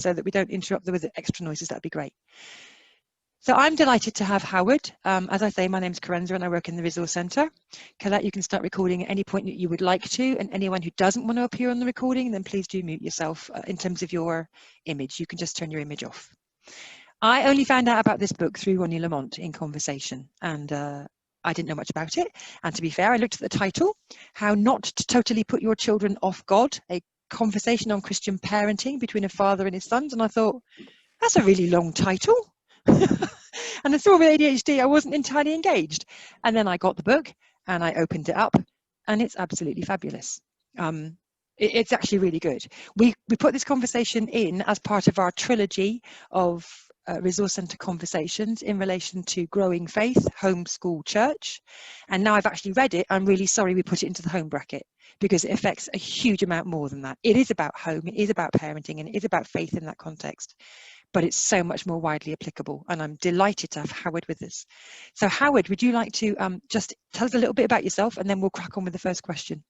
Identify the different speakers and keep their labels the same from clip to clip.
Speaker 1: so that we don't interrupt them with extra noises, that'd be great. So I'm delighted to have Howard. As I say, my name's Karenza and I work in the Resource Centre. Colette, you can start recording at any point that you would like to, and anyone who doesn't want to appear on the recording, then please do mute yourself in terms of your image. You can just turn your image off. I only found out about this book through Ronnie Lamont in conversation, and I didn't know much about it. And to be fair, I looked at the title, How Not to Totally Put Your Children Off God, a conversation on Christian parenting between a father and his sons, and I thought, that's a really long title. And I saw with ADHD, I wasn't entirely engaged. And then I got the book and I opened it up, and it's absolutely fabulous. It's actually really good. We put this conversation in as part of our trilogy of Resource Centre conversations in relation to growing faith, homeschool, church. And now I've actually read it, I'm really sorry we put it into the home bracket, because it affects a huge amount more than that. It is about home, it is about parenting, and it is about faith in that context. But it's so much more widely applicable, and I'm delighted to have Howard with us. So Howard, would you like to just tell us a little bit about yourself, and then we'll crack on with the first question.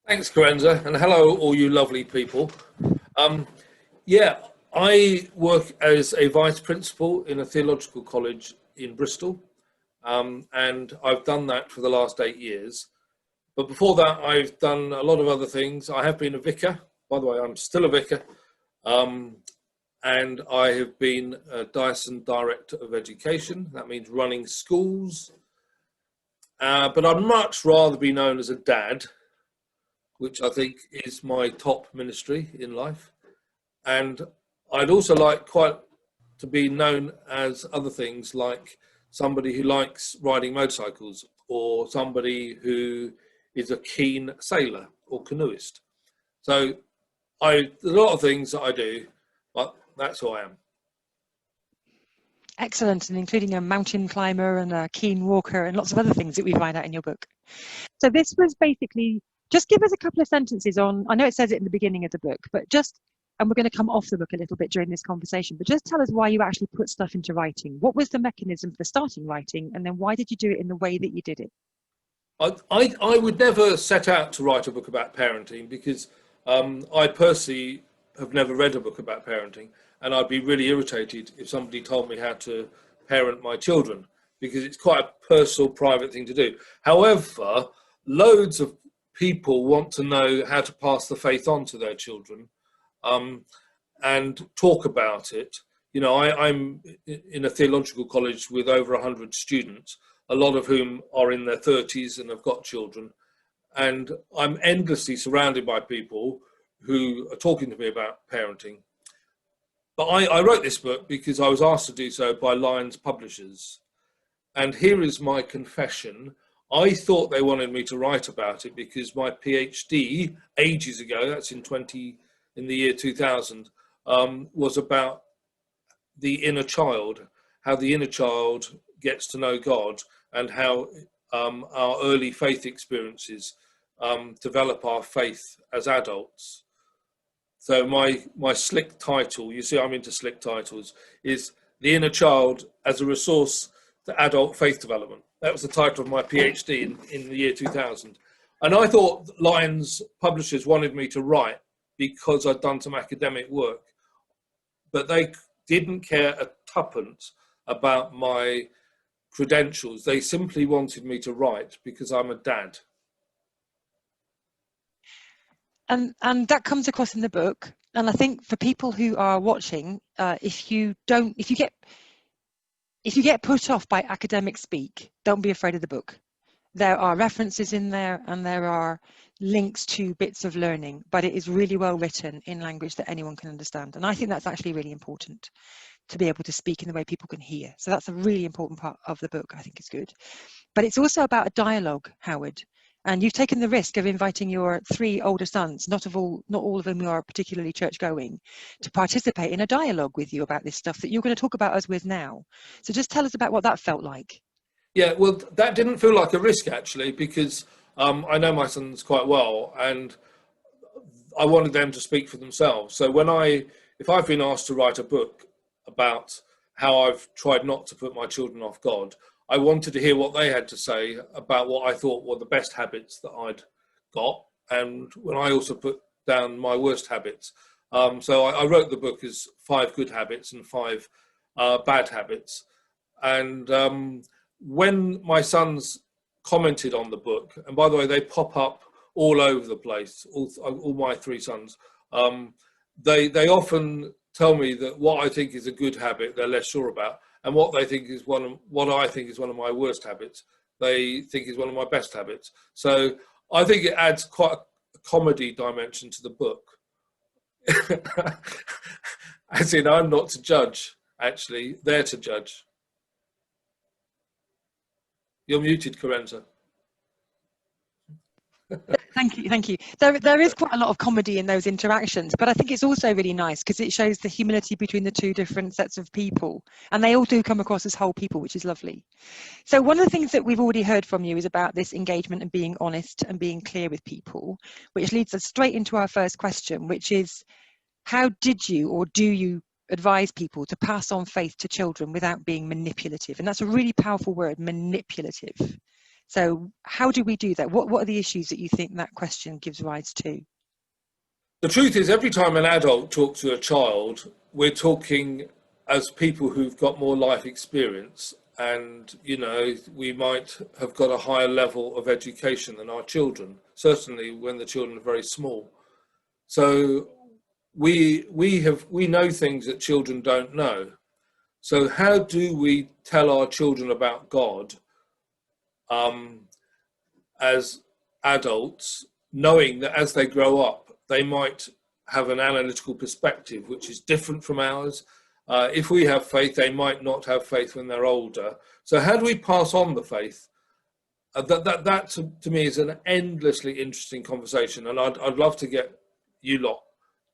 Speaker 2: Thanks, Karenza, and hello all you lovely people. Yeah, I work as a vice principal in a theological college in Bristol, and I've done that for the last 8 years. But before that, I've done a lot of other things. I have been a vicar. By the way, I'm still a vicar. And I have been a Dyson Director of Education. That means running schools. But I'd much rather be known as a dad, which I think is my top ministry in life. And I'd also like quite to be known as other things, like somebody who likes riding motorcycles, or somebody who is a keen sailor or canoeist. So there's a lot of things that I do, but that's who I am.
Speaker 1: Excellent, and including a mountain climber and a keen walker and lots of other things that we find out in your book. So this was basically, just give us a couple of sentences on, I know it says it in the beginning of the book, but just, and we're going to come off the book a little bit during this conversation, but just tell us why you actually put stuff into writing. What was the mechanism for starting writing, and then why did you do it in the way that you did it?
Speaker 2: I would never set out to write a book about parenting, because I personally have never read a book about parenting, and I'd be really irritated if somebody told me how to parent my children, because it's quite a personal, private thing to do. However, loads of people want to know how to pass the faith on to their children, and talk about it. You know, I'm in a theological college with over 100 students, a lot of whom are in their 30s and have got children. And I'm endlessly surrounded by people who are talking to me about parenting. But I wrote this book because I was asked to do so by Lions Publishers. And here is my confession. I thought they wanted me to write about it because my PhD ages ago, that's in the year 2000, was about the inner child, how the inner child gets to know God, and how our early faith experiences develop our faith as adults. So my slick title, you see I'm into slick titles, is The Inner Child as a Resource to Adult Faith Development. That was the title of my PhD in the year 2000. And I thought Lions Publishers wanted me to write because I'd done some academic work, but they didn't care a tuppence about my credentials. They simply wanted me to write because I'm a dad.
Speaker 1: And that comes across in the book. And I think for people who are watching, if you get put off by academic speak, don't be afraid of the book. There are references in there, and there are links to bits of learning, but it is really well written in language that anyone can understand. And I think that's actually really important, to be able to speak in the way people can hear. So that's a really important part of the book. I think it's good. But it's also about a dialogue, Howard. And you've taken the risk of inviting your 3 older sons, not all of whom are particularly church going, to participate in a dialogue with you about this stuff that you're going to talk about us with now. So just tell us about what that felt like. Yeah,
Speaker 2: well, that didn't feel like a risk, actually, because I know my sons quite well, and I wanted them to speak for themselves. So if I've been asked to write a book about how I've tried not to put my children off God, I wanted to hear what they had to say about what I thought were the best habits that I'd got. And when I also put down my worst habits, So I wrote the book as 5 good habits and 5 bad habits. And when my sons commented on the book, and by the way, they pop up all over the place, all my 3 sons, they often tell me that what I think is a good habit they're less sure about, and what I think is one of my worst habits they think is one of my best habits. So I think it adds quite a comedy dimension to the book. As in, I'm not to judge, actually, they're to judge. You're muted, Karenza.
Speaker 1: Thank you, thank you. There is quite a lot of comedy in those interactions, but I think it's also really nice because it shows the humility between the 2 different sets of people, and they all do come across as whole people, which is lovely. So one of the things that we've already heard from you is about this engagement and being honest and being clear with people, which leads us straight into our first question, which is, how did you or do you advise people to pass on faith to children without being manipulative? And that's a really powerful word, manipulative. So how do we do that? What are the issues that you think that question gives rise to?
Speaker 2: The truth is, every time an adult talks to a child, we're talking as people who've got more life experience, and we might have got a higher level of education than our children, certainly when the children are very small. So we know things that children don't know. So how do we tell our children about God as adults, knowing that as they grow up, they might have an analytical perspective which is different from ours? If we have faith, they might not have faith when they're older. So how do we pass on the faith? That to me is an endlessly interesting conversation, and I'd love to get you lot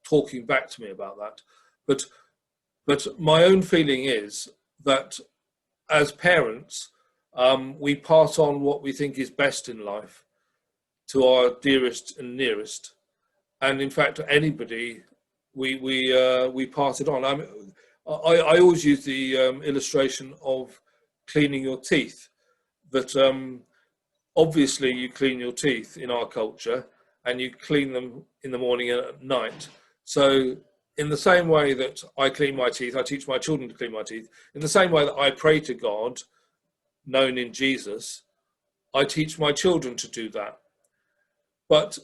Speaker 2: talking back to me about that. But my own feeling is that as parents, we pass on what we think is best in life to our dearest and nearest, and in fact, to anybody, we pass it on. I always use the illustration of cleaning your teeth. That obviously you clean your teeth in our culture, and you clean them in the morning and at night. So in the same way that I clean my teeth, I teach my children to clean my teeth. In the same way that I pray to God, known in Jesus, I teach my children to do that. But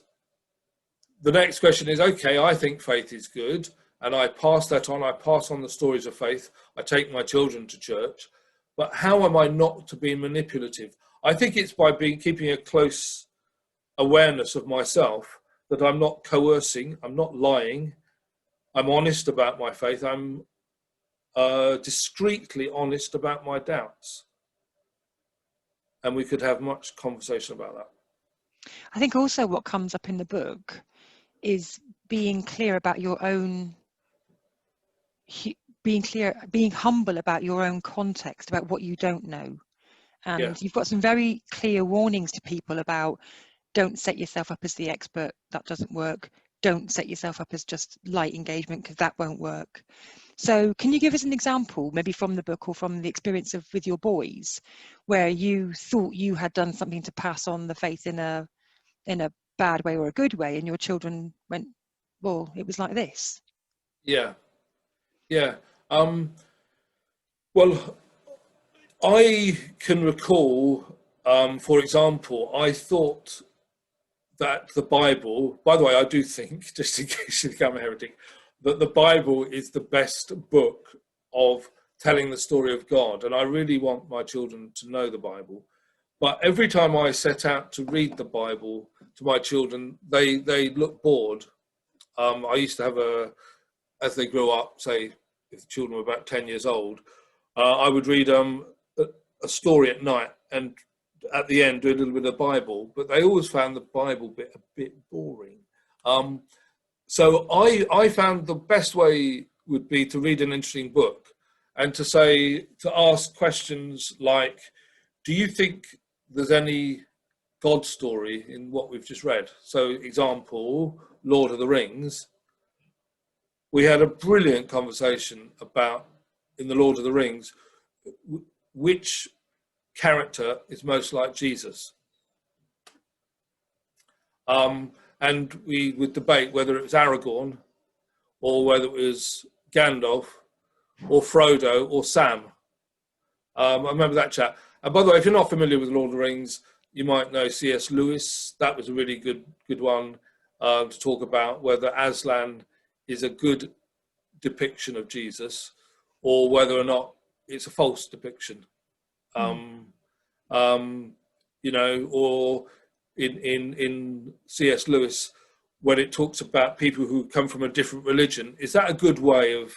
Speaker 2: the next question is, okay, I think faith is good, and I pass that on. I pass on the stories of faith. I take my children to church. But how am I not to be manipulative? I think it's by keeping a close awareness of myself, that I'm not coercing, I'm not lying, I'm honest about my faith, I'm discreetly honest about my doubts. And we could have much conversation about that.
Speaker 1: I think also what comes up in the book is being clear about your own, being humble about your own context, about what you don't know. And you've got some very clear warnings to people about, don't set yourself up as the expert, that doesn't work. Don't set yourself up as just light engagement, because that won't work. So can you give us an example, maybe from the book or from the experience with your boys, where you thought you had done something to pass on the faith in a bad way or a good way, and your children went, well, it was like this?
Speaker 2: Yeah. Well, I can recall, for example, I thought that the Bible, by the way, I do think, just in case you become a heretic, that the Bible is the best book of telling the story of God. And I really want my children to know the Bible. But every time I set out to read the Bible to my children, they look bored. I used to have as they grew up, say, if the children were about 10 years old, I would read a story at night, and at the end do a little bit of Bible, but they always found the Bible bit a bit boring. So I found the best way would be to read an interesting book and to ask questions like, do you think there's any God story in what we've just read? So example, Lord of the Rings. We had a brilliant conversation about, in the Lord of the Rings, which character is most like Jesus. And we would debate whether it was Aragorn or whether it was Gandalf or Frodo or Sam. I remember that chat. And by the way, if you're not familiar with Lord of the Rings, you might know C.S. Lewis. That was a really good one to talk about whether Aslan is a good depiction of Jesus or whether or not it's a false depiction. You know, or in C.S. Lewis, when it talks about people who come from a different religion, is that a good way of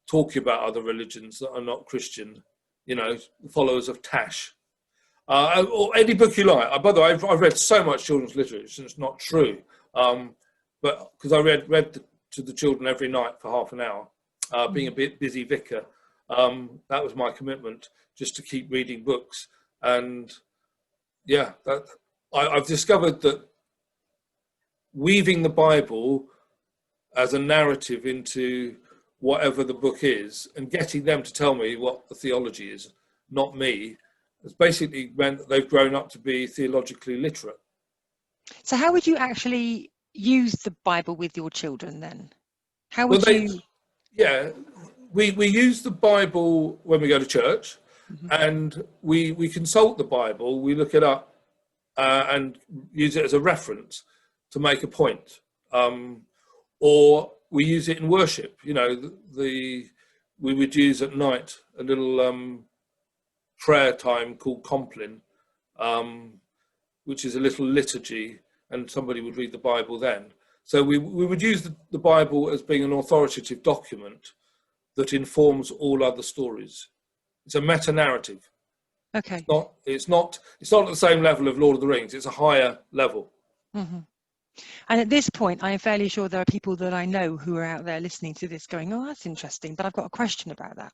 Speaker 2: talking about other religions that are not Christian? You know, followers of Tash. Or any book you like. By the way, I've read so much children's literature, it's not true. But because I read to the children every night for half an hour, being a bit busy vicar, that was my commitment, just to keep reading books. And yeah, I've discovered that weaving the Bible as a narrative into whatever the book is and getting them to tell me what the theology is, not me, has basically meant that they've grown up to be theologically literate.
Speaker 1: So how would you actually use the Bible with your children then? How would you?
Speaker 2: Yeah, we use the Bible when we go to church, and we consult the Bible, we look it up and use it as a reference to make a point. Or we use it in worship. You know, we would use at night a little prayer time called Compline, which is a little liturgy, and somebody would read the Bible then. So we would use the Bible as being an authoritative document that informs all other stories. It's a meta-narrative.
Speaker 1: Okay.
Speaker 2: It's not at the same level of Lord of the Rings. It's a higher level.
Speaker 1: And at this point, I am fairly sure there are people that I know who are out there listening to this going, oh, that's interesting, but I've got a question about that.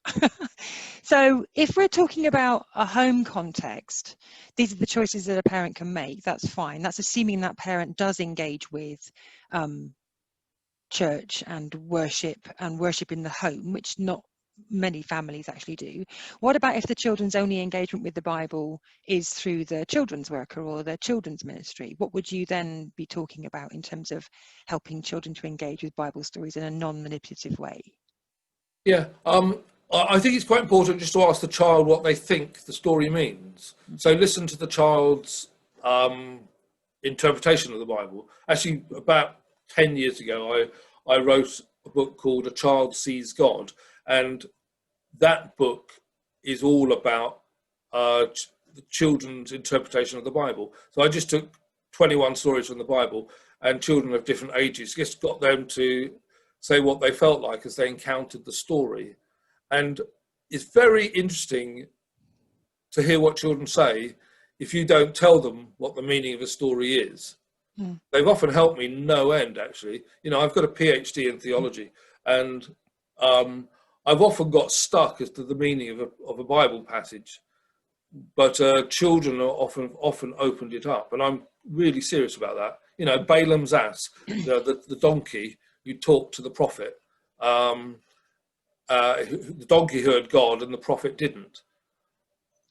Speaker 1: So if we're talking about a home context, these are the choices that a parent can make. That's fine. That's assuming that parent does engage with church and worship in the home, which not many families actually do. What about if the children's only engagement with the Bible is through the children's worker or the children's ministry? What would you then be talking about in terms of helping children to engage with Bible stories in a non-manipulative way?
Speaker 2: Yeah, I think it's quite important just to ask the child what they think the story means. So listen to the child's interpretation of the Bible. Actually, about 10 years ago, I wrote a book called A Child Sees God. And that book is all about the children's interpretation of the Bible. So I just took 21 stories from the Bible, and children of different ages, just got them to say what they felt like as they encountered the story. And it's very interesting to hear what children say if you don't tell them what the meaning of a story is. They've often helped me no end, actually. You know, I've got a PhD in theology, and I've often got stuck as to the meaning of a Bible passage, but children are often opened it up, and I'm really serious about that. You know, Balaam's ass, the donkey who talked to the prophet, the donkey heard God and the prophet didn't.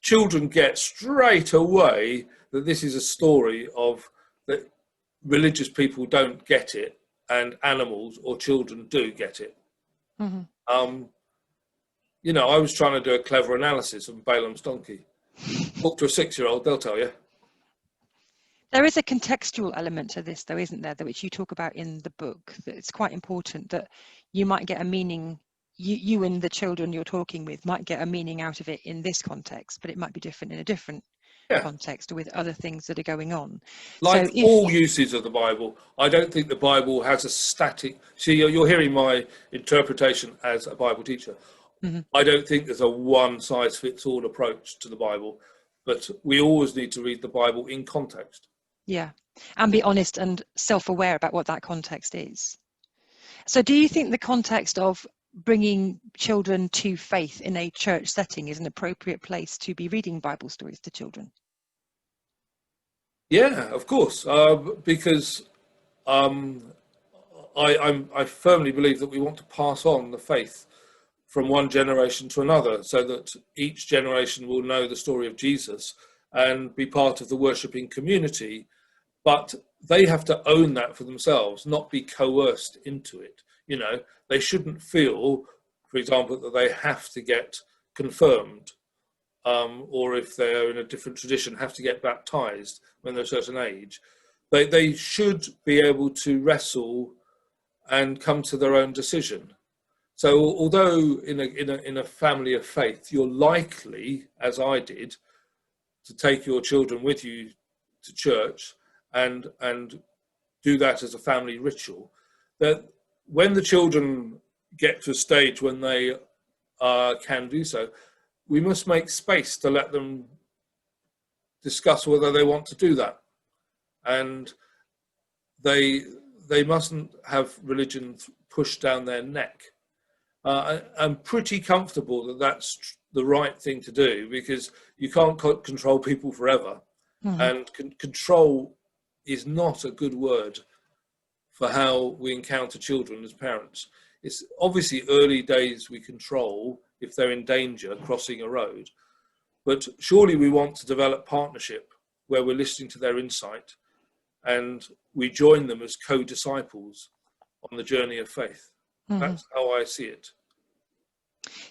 Speaker 2: Children get straight away that this is a story of that religious people don't get it, and animals or children do get it. You know, I was trying to do a clever analysis of Balaam's donkey. Talk to a 6-year-old, they'll tell you.
Speaker 1: There is a contextual element to this, though, isn't there, that which you talk about in the book, that it's quite important that you might get a meaning, you and the children you're talking with might get a meaning out of it in this context, but it might be different in a different context or with other things that are going on.
Speaker 2: Like so all uses of the Bible, I don't think the Bible has a static... See, you're hearing my interpretation as a Bible teacher. I don't think there's a one-size-fits-all approach to the Bible, but we always need to read the Bible in context. Yeah,
Speaker 1: and be honest and self-aware about what that context is. So do you think the context of bringing children to faith in a church setting is an appropriate place to be reading Bible stories to children?
Speaker 2: Yeah, of course, because I firmly believe that we want to pass on the faith from one generation to another, so that each generation will know the story of Jesus and be part of the worshipping community, but they have to own that for themselves, not be coerced into it. You know, they shouldn't feel, for example, that they have to get confirmed, or if they're in a different tradition, have to get baptized when they're a certain age. They should be able to wrestle and come to their own decision. So although in a family of faith, you're likely, as I did, to take your children with you to church and do that as a family ritual, that when the children get to a stage when they can do so, we must make space to let them discuss whether they want to do that. And they mustn't have religion pushed down their neck. I'm pretty comfortable that that's the right thing to do, because you can't control people forever. Mm-hmm. And control is not a good word for how we encounter children as parents. It's obviously early days we control if they're in danger crossing a road, but surely we want to develop partnership where we're listening to their insight and we join them as co-disciples on the journey of faith. Mm-hmm. That's how I see it.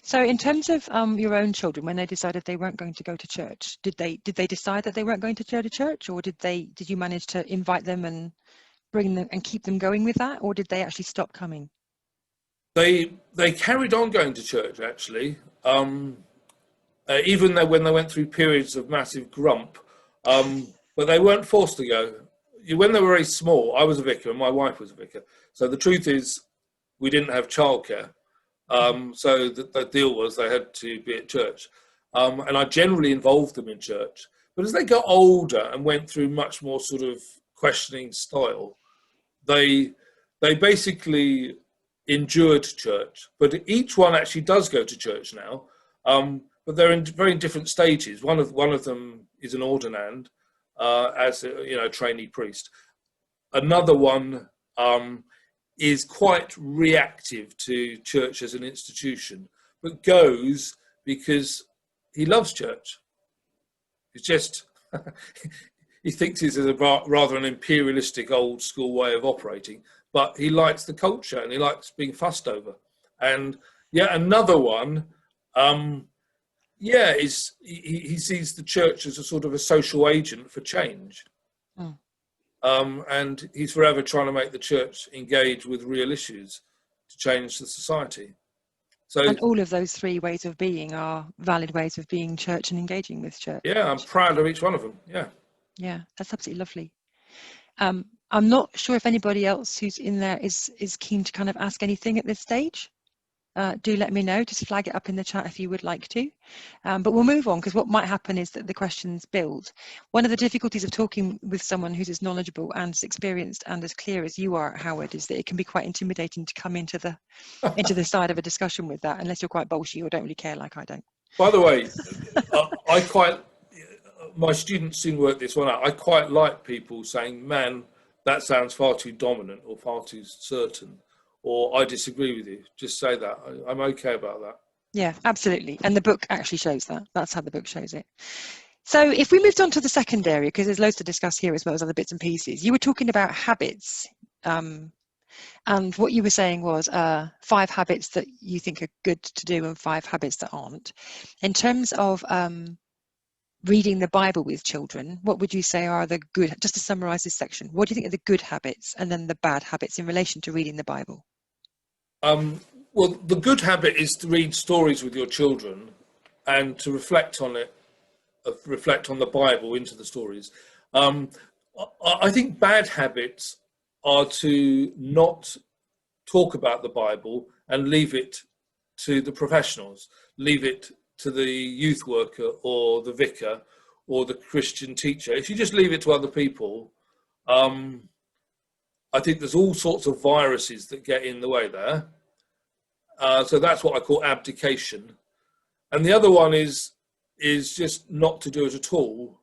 Speaker 1: So in terms of your own children, when they decided they weren't going to go to church, did they decide that they weren't going to go to church, or did you manage to invite them and bring them and keep them going with that, or did they actually stop coming?
Speaker 2: They carried on going to church, actually, even though when they went through periods of massive grump, but they weren't forced to go. When they were very small, I was a vicar and my wife was a vicar. So the truth is, we didn't have childcare. So the deal was they had to be at church. And I generally involved them in church. But as they got older and went through much more sort of questioning style, they basically endured church. But each one actually does go to church now. But they're in very different stages. One of them is an ordinand as a trainee priest. Another one is quite reactive to church as an institution, but goes because he loves church. It's just, he thinks it's a rather an imperialistic old school way of operating, but he likes the culture and he likes being fussed over. And yeah, another one, he sees the church as a sort of a social agent for change. Mm. And he's forever trying to make the church engage with real issues to change the society. So,
Speaker 1: and all of those three ways of being are valid ways of being church and engaging with church.
Speaker 2: Yeah, I'm proud of each one of them. Yeah.
Speaker 1: Yeah, that's absolutely lovely. I'm not sure if anybody else who's in there is keen to kind of ask anything at this stage. Do let me know, just flag it up in the chat if you would like to. But we'll move on, because what might happen is that the questions build. One of the difficulties of talking with someone who's as knowledgeable and as experienced and as clear as you are, Howard, is that it can be quite intimidating to come into the side of a discussion with that, unless you're quite bolshy or don't really care like I don't.
Speaker 2: By the way, my students soon work this one out. I quite like people saying, man, that sounds far too dominant or far too certain. Or I disagree with you. Just say that. I'm okay about that.
Speaker 1: Yeah, absolutely. And the book actually shows that. That's how the book shows it. So if we moved on to the second area, because there's loads to discuss here as well as other bits and pieces, you were talking about habits. And what you were saying was 5 habits that you think are good to do and 5 habits that aren't. In terms of reading the Bible with children, what would you say are the good, just to summarize this section, what do you think are the good habits and then the bad habits in relation to reading the Bible?
Speaker 2: Well, the good habit is to read stories with your children and to reflect on it, reflect on the Bible into the stories. I think bad habits are to not talk about the Bible and leave it to the professionals, leave it to the youth worker or the vicar or the Christian teacher. If you just leave it to other people, I think there's all sorts of viruses that get in the way there. So that's what I call abdication. And the other one is just not to do it at all.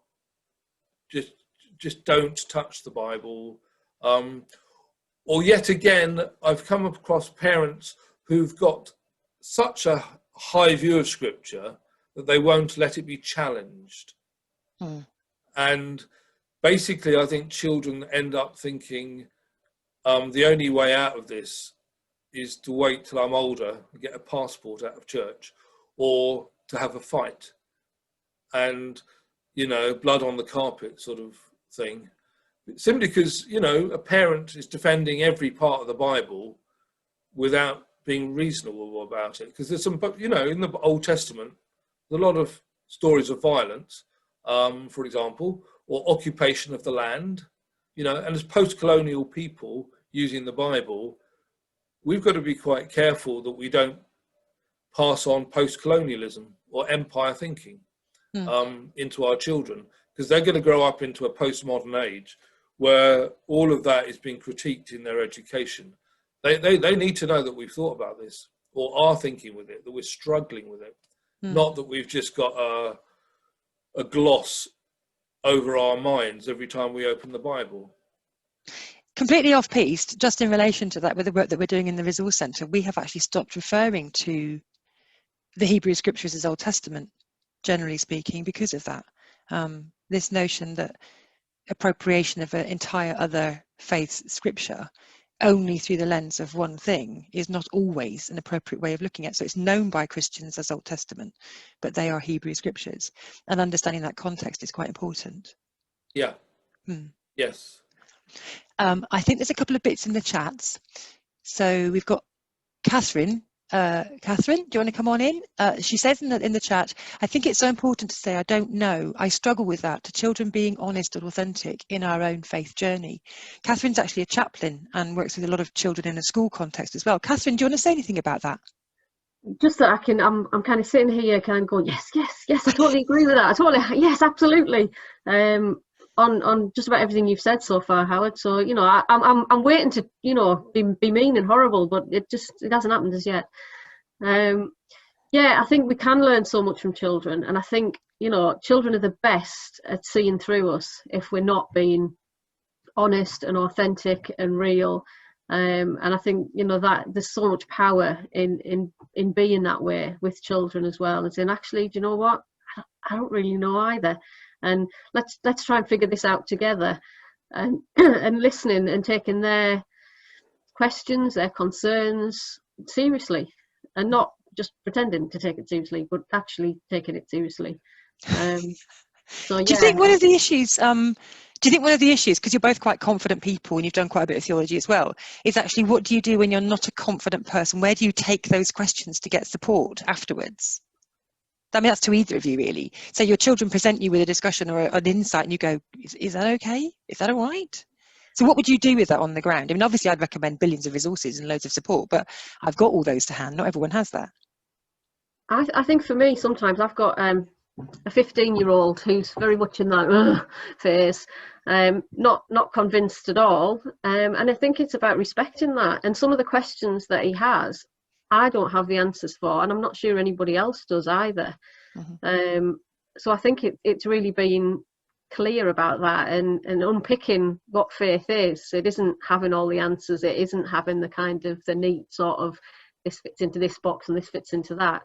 Speaker 2: Just don't touch the Bible. Or yet again, I've come across parents who've got such a high view of Scripture that they won't let it be challenged. And basically, I think children end up thinking the only way out of this is to wait till I'm older and get a passport out of church, or to have a fight and, you know, blood on the carpet sort of thing. Simply because, you know, a parent is defending every part of the Bible without being reasonable about it. Because there's some, you know, in the Old Testament, there's a lot of stories of violence, for example, or occupation of the land, you know, and as post-colonial people using the Bible, we've got to be quite careful that we don't pass on post-colonialism or empire thinking into our children, because they're going to grow up into a postmodern age where all of that is being critiqued in their education. They need to know that we've thought about this, or are thinking with it, that we're struggling with it, not that we've just got a gloss over our minds every time we open the Bible.
Speaker 1: Completely off piste, just in relation to that, with the work that we're doing in the Resource Centre, we have actually stopped referring to the Hebrew Scriptures as Old Testament, generally speaking, because of that. This notion that appropriation of an entire other faith's scripture only through the lens of one thing is not always an appropriate way of looking at it. So it's known by Christians as Old Testament, but they are Hebrew Scriptures. And understanding that context is quite important.
Speaker 2: Yeah. Yes.
Speaker 1: I think there's a couple of bits in the chats. So we've got Catherine. Catherine, do you want to come on in? She says in the chat, I think it's so important to say, I don't know. I struggle with that, to children being honest and authentic in our own faith journey. Catherine's actually a chaplain and works with a lot of children in a school context as well. Catherine, do you want to say anything about that?
Speaker 3: Just that I'm kind of sitting here kind of going, yes, I totally agree with that. Yes, absolutely. On just about everything you've said so far, Howard. So, you know, I'm waiting to, you know, be mean and horrible, but it hasn't happened as yet. Yeah, I think we can learn so much from children, and I think, you know, children are the best at seeing through us if we're not being honest and authentic and real. And I think, you know, that there's so much power in being that way with children as well, and saying, actually, do you know what? I don't really know either. And let's try and figure this out together, and and listening and taking their questions, their concerns seriously, and not just pretending to take it seriously, but actually taking it seriously. So yeah.
Speaker 1: Do you think one of the issues? Because you're both quite confident people and you've done quite a bit of theology as well, is actually what do you do when you're not a confident person? Where do you take those questions to get support afterwards? I mean, that's to either of you, really. So your children present you with a discussion or an insight and you go, is that okay? Is that all right? So what would you do with that on the ground? I mean, obviously I'd recommend billions of resources and loads of support, but I've got all those to hand. Not everyone has that.
Speaker 3: I think for me, sometimes I've got a 15-year-old who's very much in that phase, not convinced at all. And I think it's about respecting that. And some of the questions that he has, I don't have the answers for, and I'm not sure anybody else does either. So I think it's really being clear about that and unpicking what faith is. It isn't having all the answers. It isn't having the kind of the neat sort of this fits into this box and this fits into that.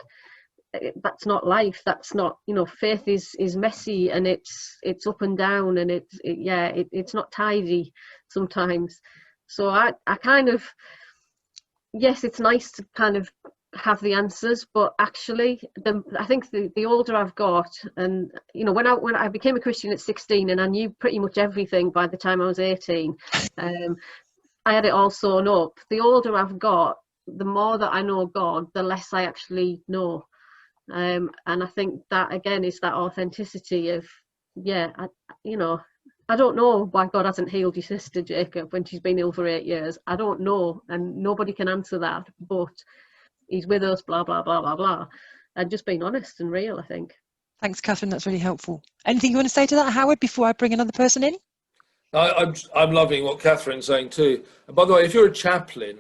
Speaker 3: That's not life. That's not, you know, faith is messy, and it's up and down, and it's not tidy sometimes. So I kind of, yes, it's nice to kind of have the answers, but actually I think the older I've got, and you know, when I became a Christian at 16 and I knew pretty much everything by the time I was 18, I had it all sewn up. The older I've got, the more that I know God, the less I actually know. And I think that again is that authenticity of, I don't know why God hasn't healed your sister Jacob when she's been ill for 8 years. I don't know, and nobody can answer that, but he's with us, blah, blah, blah, blah, blah. And just being honest and real, I think.
Speaker 1: Thanks, Catherine. That's really helpful. Anything you want to say to that, Howard, before I bring another person in?
Speaker 2: I'm loving what Catherine's saying too. And by the way, if you're a chaplain,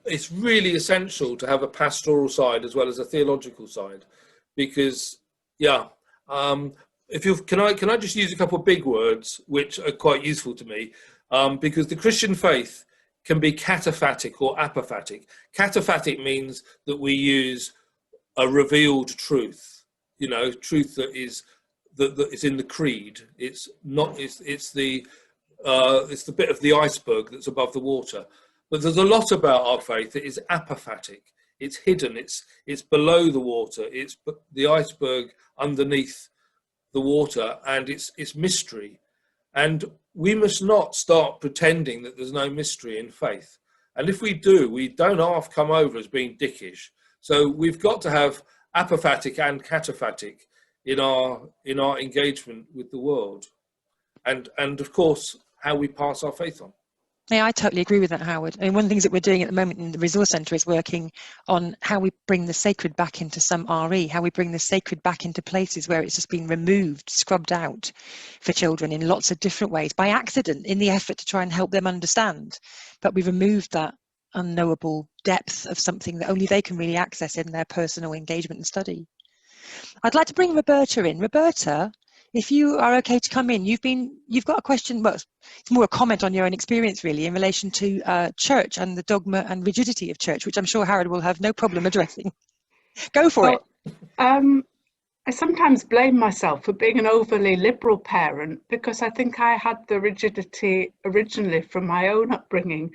Speaker 2: it's really essential to have a pastoral side as well as a theological side, because can I just use a couple of big words which are quite useful to me, because the Christian faith can be cataphatic or apophatic. Cataphatic means that we use a revealed truth, you know, truth that is in the creed. It's the bit of the iceberg that's above the water. But there's a lot about our faith that is apophatic. It's hidden. It's below the water. It's the iceberg underneath the water, and it's mystery. And we must not start pretending that there's no mystery in faith. And if we do, we don't half come over as being dickish. So we've got to have apophatic and cataphatic in our engagement with the world, and of course how we pass our faith on.
Speaker 1: Yeah, I totally agree with that, Howard. I mean, one of the things that we're doing at the moment in the Resource Centre is working on how we bring the sacred back into some RE, how we bring the sacred back into places where it's just been removed, scrubbed out for children in lots of different ways by accident, in the effort to try and help them understand. But we've removed that unknowable depth of something that only they can really access in their personal engagement and study. I'd like to bring Roberta in. Roberta, if you are okay to come in, you've got a question, well, it's more a comment on your own experience really in relation to church and the dogma and rigidity of church, which I'm sure Howard will have no problem addressing. Go for it.
Speaker 4: I sometimes blame myself for being an overly liberal parent because I think I had the rigidity originally from my own upbringing.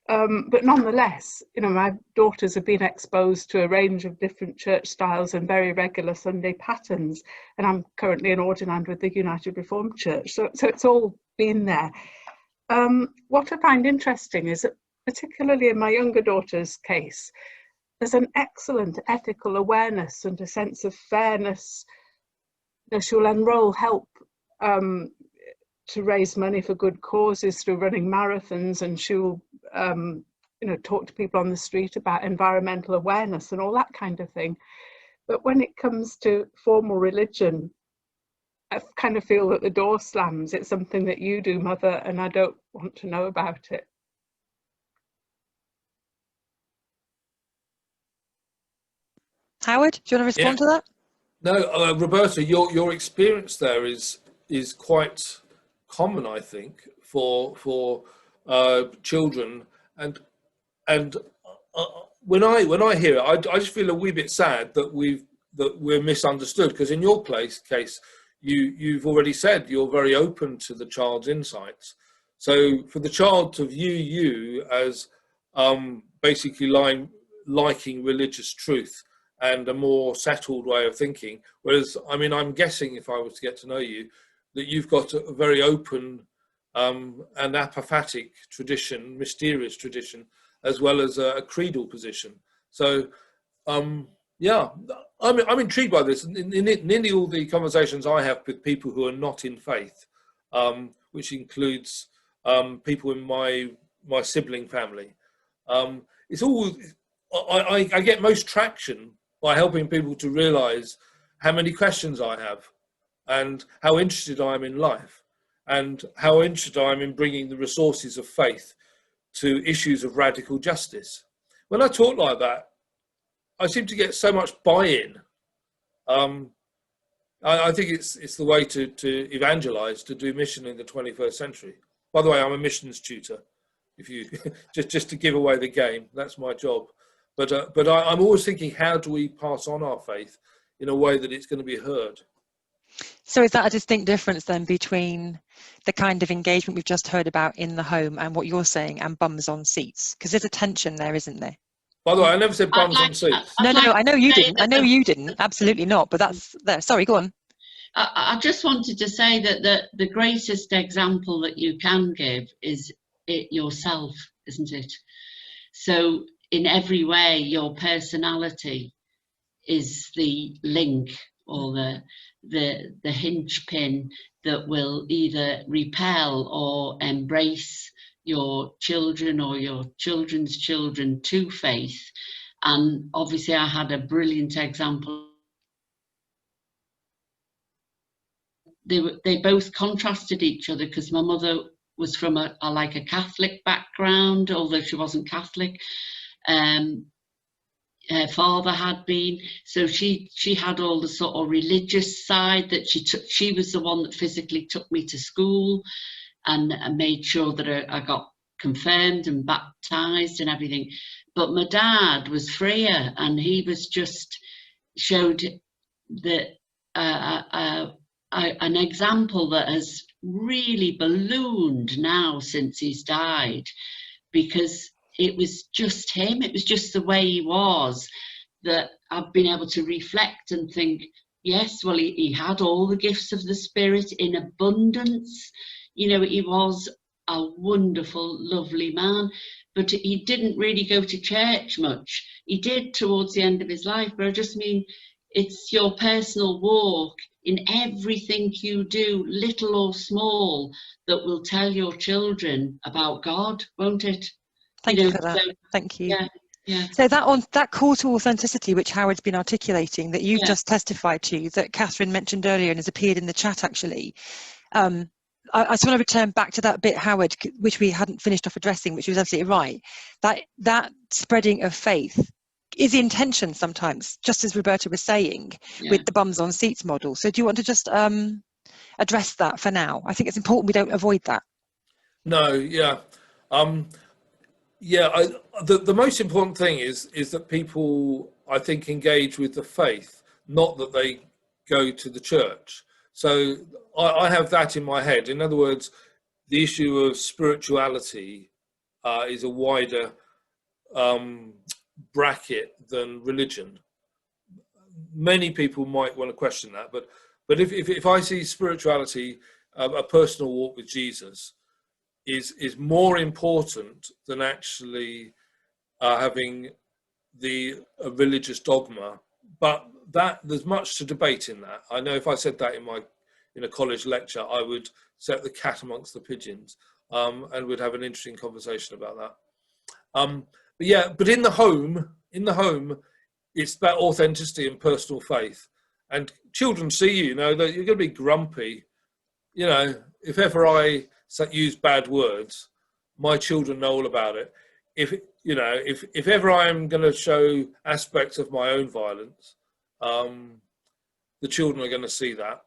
Speaker 4: But nonetheless, you know, my daughters have been exposed to a range of different church styles and very regular Sunday patterns. And I'm currently an ordinand with the United Reformed Church. So it's all been there. What I find interesting is that, particularly in my younger daughter's case, there's an excellent ethical awareness and a sense of fairness. You know, she'll enroll help to raise money for good causes through running marathons, and she'll you know, talk to people on the street about environmental awareness and all that kind of thing. But when it comes to formal religion, I kind of feel that the door slams. It's something that you do, Mother, and I don't want to know about it.
Speaker 1: Howard, do you want to respond to that?
Speaker 2: No, Roberta, your experience there is quite common, I think, for children, and when I hear it, I just feel a wee bit sad that we're misunderstood, because in your case you've already said you're very open to the child's insights. So for the child to view you as basically liking religious truth and a more settled way of thinking, whereas, I mean, I'm guessing if I was to get to know you, that you've got a very open and apophatic tradition, mysterious tradition, as well as a creedal position. So, yeah, I'm intrigued by this. In nearly all the conversations I have with people who are not in faith, which includes people in my sibling family, it's all, I get most traction by helping people to realise how many questions I have, and how interested I am in life, and how interested I am in bringing the resources of faith to issues of radical justice. When I talk like that, I seem to get so much buy-in. I think it's the way to evangelise, to do mission in the 21st century. By the way, I'm a missions tutor. If you just to give away the game, that's my job. But I'm always thinking, how do we pass on our faith in a way that it's going to be heard?
Speaker 1: So is that a distinct difference then between the kind of engagement we've just heard about in the home and what you're saying and bums on seats? Because there's a tension there, isn't there?
Speaker 2: By the way, I never said bums on seats.
Speaker 1: No, I know you didn't. I know you didn't. Absolutely not. But that's there. Sorry, go on.
Speaker 5: I just wanted to say that the greatest example that you can give is it yourself, isn't it? So in every way, your personality is the link or the hinge pin that will either repel or embrace your children or your children's children to faith. And obviously I had a brilliant example. They both contrasted each other, because my mother was from a Catholic background, although she wasn't Catholic. Her father had been, so she had all the sort of religious side that she was the one that physically took me to school and made sure that I got confirmed and baptized and everything. But my dad was freer, and he was just showed that an example that has really ballooned now since he's died, because it was just him. It was just the way he was, that I've been able to reflect and think, yes, well, he had all the gifts of the Spirit in abundance. You know, he was a wonderful, lovely man, but he didn't really go to church much. He did towards the end of his life, but I just mean, it's your personal walk in everything you do, little or small, that will tell your children about God, won't it?
Speaker 1: Thank you for that.
Speaker 5: So,
Speaker 1: Thank you.
Speaker 5: yeah, yeah.
Speaker 1: So that call to authenticity, which Howard's been articulating, that you've just testified to, that Catherine mentioned earlier and has appeared in the chat actually. I just want to return back to that bit, Howard, which we hadn't finished off addressing, which was absolutely right. That spreading of faith is the intention sometimes, just as Roberta was saying, with the bums on seats model. So do you want to just address that for now? I think it's important we don't avoid that.
Speaker 2: No, yeah. The most important thing is that people, I think, engage with the faith, not that they go to the church. So I have that in my head. In other words, the issue of spirituality is a wider bracket than religion. Many people might want to question that, but if I see spirituality, a personal walk with Jesus, is more important than actually having a religious dogma. But there's much to debate in that. I know if I said that in a college lecture, I would set the cat amongst the pigeons, and would have an interesting conversation about that. But in the home, it's about authenticity and personal faith. And children see you know that you're going to be grumpy. You know, if ever I use bad words, my children know all about it. If ever I'm going to show aspects of my own violence, the children are going to see that.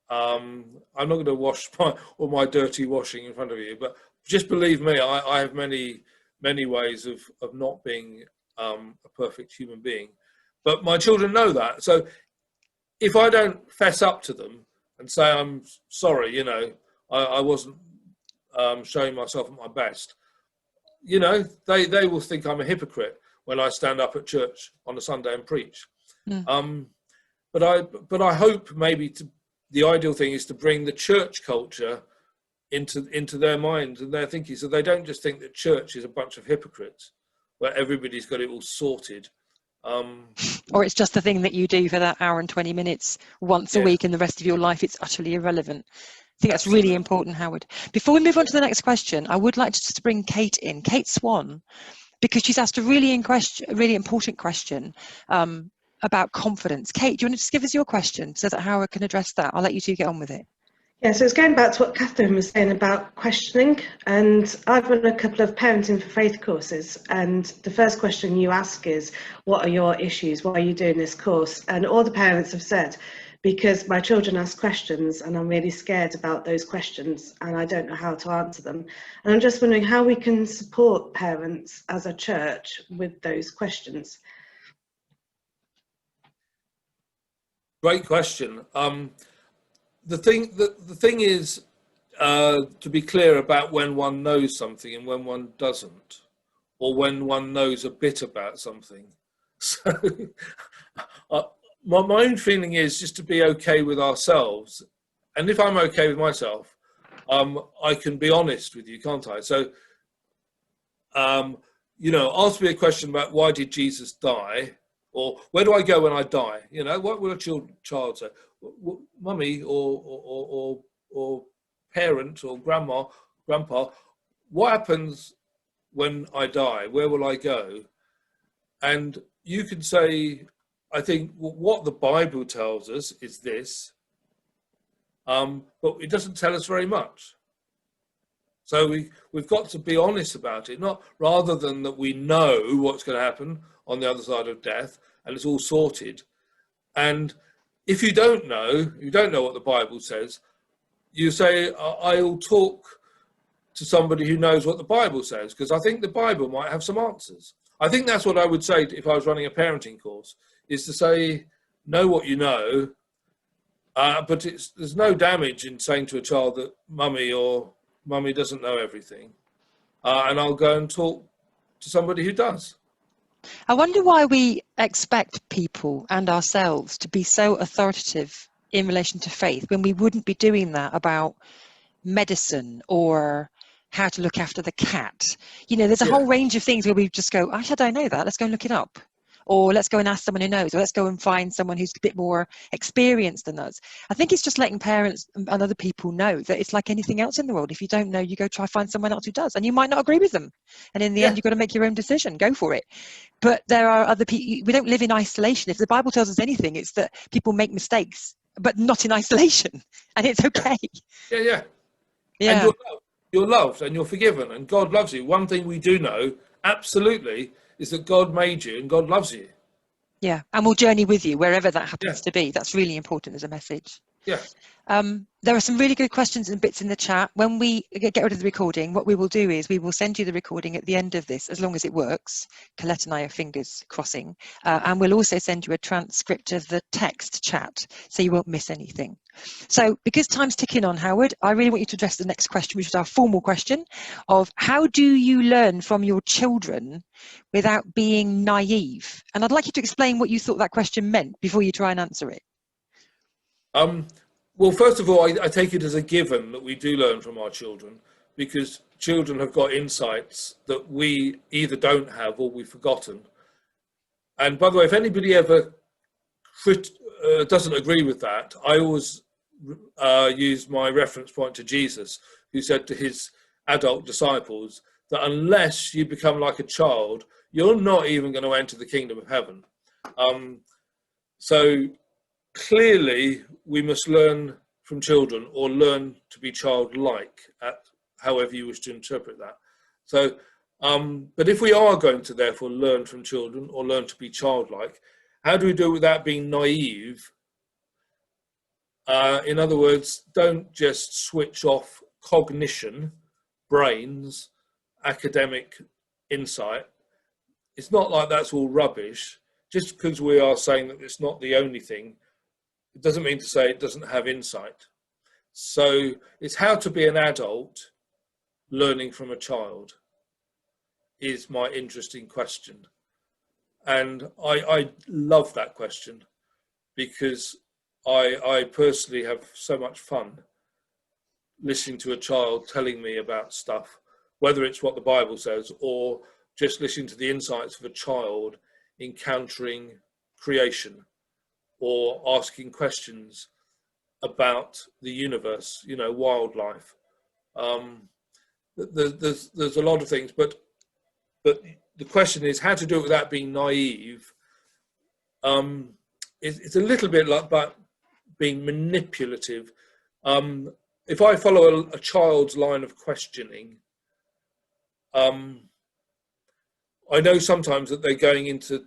Speaker 2: I'm not going to wash all my dirty washing in front of you, but just believe me, I have many ways of not being a perfect human being. But my children know that. So if I don't fess up to them and say, I'm sorry, you know, I wasn't showing myself at my best, you know, they will think I'm a hypocrite when I stand up at church on a Sunday and preach. But I hope maybe the ideal thing is to bring the church culture into their minds and their thinking, so they don't just think that church is a bunch of hypocrites where everybody's got it all sorted.
Speaker 1: Or it's just the thing that you do for that hour and 20 minutes once a week, and the rest of your life it's utterly irrelevant. I think that's really important, Howard. Before we move on to the next question, I would like to just bring Kate in, Kate Swann, because she's asked a really important question about confidence. Kate, do you want to just give us your question so that Howard can address that? I'll let you two get on with it.
Speaker 6: Yeah, so it's going back to what Catherine was saying about questioning, and I've run a couple of Parenting for Faith courses, and the first question you ask is, what are your issues? Why are you doing this course? And all the parents have said, because my children ask questions and I'm really scared about those questions and I don't know how to answer them. And I'm just wondering how we can support parents as a church with those questions.
Speaker 2: Great question. The thing is to be clear about when one knows something and when one doesn't, or when one knows a bit about something. So my own feeling is just to be okay with ourselves, and if I'm okay with myself, I can be honest with you, can't I? So you know, ask me a question about why did Jesus die, or where do I go when I die? You know, what will a child say? Mummy or parent or grandpa, what happens when I die? Where will I go? And you can say, I think what the Bible tells us is this, but it doesn't tell us very much. So we've got to be honest about it, not rather than that we know what's going to happen on the other side of death and it's all sorted. And if you don't know what the Bible says, you say, I'll talk to somebody who knows what the Bible says, because I think the Bible might have some answers. I think that's what I would say if I was running a parenting course, is to say, know what you know, but there's no damage in saying to a child that mummy doesn't know everything. And I'll go and talk to somebody who does.
Speaker 1: I wonder why we expect people and ourselves to be so authoritative in relation to faith when we wouldn't be doing that about medicine or how to look after the cat. You know, there's a whole range of things where we just go, how should I know that? Let's go and look it up. Or let's go and ask someone who knows, or let's go and find someone who's a bit more experienced than us. I think it's just letting parents and other people know that it's like anything else in the world. If you don't know, you go try find someone else who does, and you might not agree with them. And in the end, you've got to make your own decision. Go for it. But there are other people. We don't live in isolation. If the Bible tells us anything, it's that people make mistakes, but not in isolation, and it's okay.
Speaker 2: Yeah.
Speaker 1: Yeah.
Speaker 2: And you're loved and you're forgiven, and God loves you. One thing we do know, absolutely, is that God made you and God loves you.
Speaker 1: Yeah, and we'll journey with you wherever that happens to be. That's really important as a message.
Speaker 2: Yeah.
Speaker 1: There are some really good questions and bits in the chat. When we get rid of the recording, what we will do is we will send you the recording at the end of this, as long as it works. Colette and I are fingers crossing. And we'll also send you a transcript of the text chat, so you won't miss anything. So because time's ticking on, Howard, I really want you to address the next question, which is our formal question of how do you learn from your children without being naive? And I'd like you to explain what you thought that question meant before you try and answer it.
Speaker 2: Well, first of all, I take it as a given that we do learn from our children, because children have got insights that we either don't have or we've forgotten. And by the way, if anybody ever doesn't agree with that, I always use my reference point to Jesus, who said to his adult disciples that unless you become like a child, you're not even going to enter the kingdom of heaven. So clearly, we must learn from children, or learn to be childlike, however you wish to interpret that. So, but if we are going to therefore learn from children or learn to be childlike, how do we do it without being naive? In other words, don't just switch off cognition, brains, academic insight. It's not like that's all rubbish. Just because we are saying that it's not the only thing, it doesn't mean to say it doesn't have insight. So it's how to be an adult learning from a child is my interesting question. And I love that question, because I personally have so much fun listening to a child telling me about stuff, whether it's what the Bible says or just listening to the insights of a child encountering creation or asking questions about the universe, you know, wildlife. There's a lot of things, but the question is how to do it without being naive. It's a little bit like about being manipulative. If I follow a child's line of questioning, I know sometimes that they're going into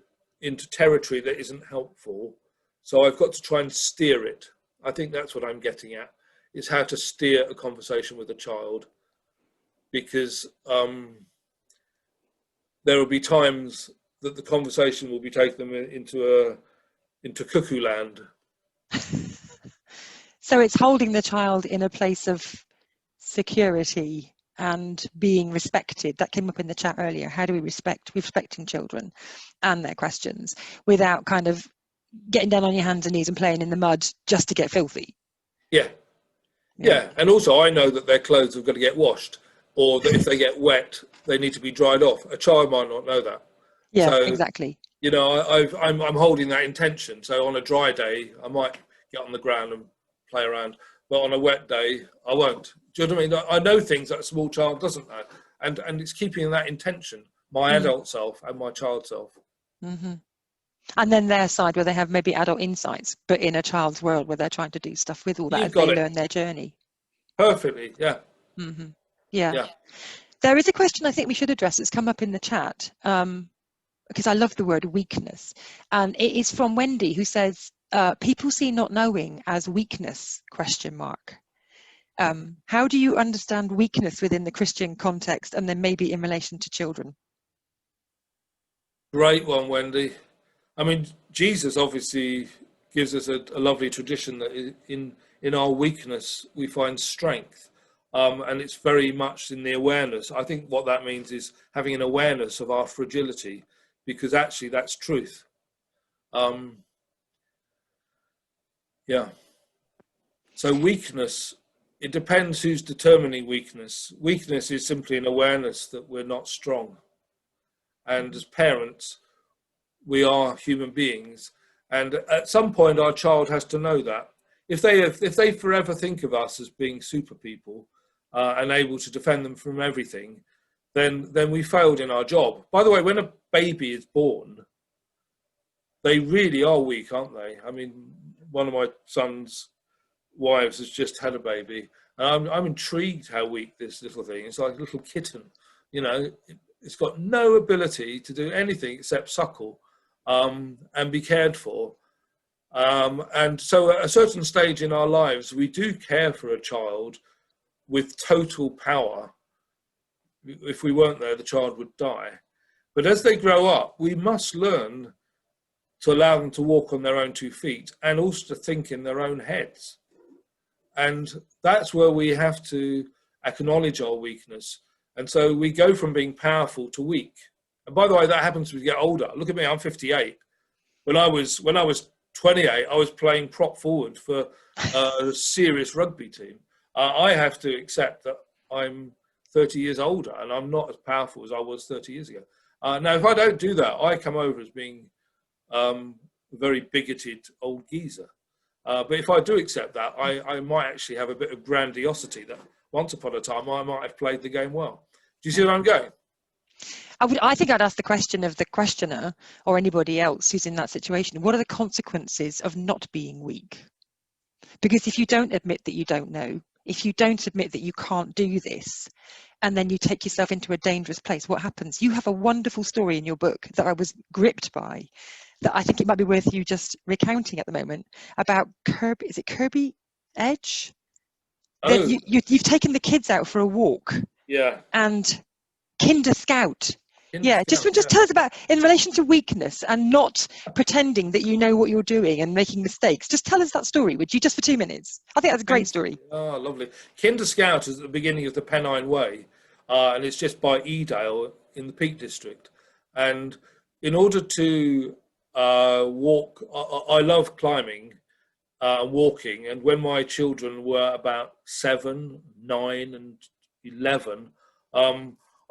Speaker 2: territory that isn't helpful. So I've got to try and steer it. I think that's what I'm getting at, is how to steer a conversation with a child, because there will be times that the conversation will be taking them into cuckoo land.
Speaker 1: So it's holding the child in a place of security and being respected. That came up in the chat earlier. How do we respecting children and their questions without kind of getting down on your hands and knees and playing in the mud just to get filthy?
Speaker 2: Yeah. And also I know that their clothes have got to get washed, or that if they get wet, they need to be dried off. A child might not know that.
Speaker 1: Yeah,
Speaker 2: so,
Speaker 1: exactly.
Speaker 2: You know, I'm holding that intention. So on a dry day, I might get on the ground and play around, but on a wet day, I won't. Do you know what I mean? I know things that a small child doesn't know, and it's keeping that intention, my adult self and my child self.
Speaker 1: Mm-hmm. And then their side, where they have maybe adult insights, but in a child's world where they're trying to do stuff with all that as they learn their journey.
Speaker 2: Perfectly, yeah.
Speaker 1: Mm-hmm. Yeah. There is a question I think we should address. It's come up in the chat, because I love the word weakness. And it is from Wendy, who says, people see not knowing as weakness, ? How do you understand weakness within the Christian context, and then maybe in relation to children?
Speaker 2: Great one, Wendy. I mean, Jesus obviously gives us a lovely tradition that in our weakness we find strength. And it's very much in the awareness. I think what that means is having an awareness of our fragility, because actually that's truth. Yeah. So weakness, it depends who's determining weakness. Weakness is simply an awareness that we're not strong. And as parents, we are human beings. And at some point, our child has to know that. If they forever think of us as being super people and able to defend them from everything, then we failed in our job. By the way, when a baby is born, they really are weak, aren't they? I mean, one of my son's wives has just had a baby, and I'm intrigued how weak this little thing is. It's like a little kitten, you know. It's got no ability to do anything except suckle and be cared for. And so at a certain stage in our lives, we do care for a child with total power. If we weren't there, the child would die. But as they grow up, we must learn to allow them to walk on their own 2 feet and also to think in their own heads. And that's where we have to acknowledge our weakness. And so we go from being powerful to weak. And by the way, that happens as we get older. Look at me, I'm 58. When I was 28, I was playing prop forward for a serious rugby team. I have to accept that I'm 30 years older and I'm not as powerful as I was 30 years ago. Now, if I don't do that, I come over as being a very bigoted old geezer. But if I do accept that, I might actually have a bit of grandiosity that once upon a time I might have played the game well. Do you see where I'm going?
Speaker 1: I think I'd ask the question of the questioner or anybody else who's in that situation. What are the consequences of not being weak? Because if you don't admit that you don't know, if you don't admit that you can't do this, and then you take yourself into a dangerous place, what happens? You have a wonderful story in your book that I was gripped by, that I think it might be worth you just recounting at the moment, about Kirby, is it Kirby Edge?
Speaker 2: Oh.
Speaker 1: You've taken the kids out for a walk.
Speaker 2: Yeah.
Speaker 1: And Kinder Scout. Just tell us about, in relation to weakness and not pretending that you know what you're doing and making mistakes. Just tell us that story, would you, just for 2 minutes? I think that's a great story.
Speaker 2: Oh, lovely. Kinder Scout is at the beginning of the Pennine Way, and it's just by Edale in the Peak District. And in order to walk, I love climbing and walking. And when my children were about 7, 9 and 11,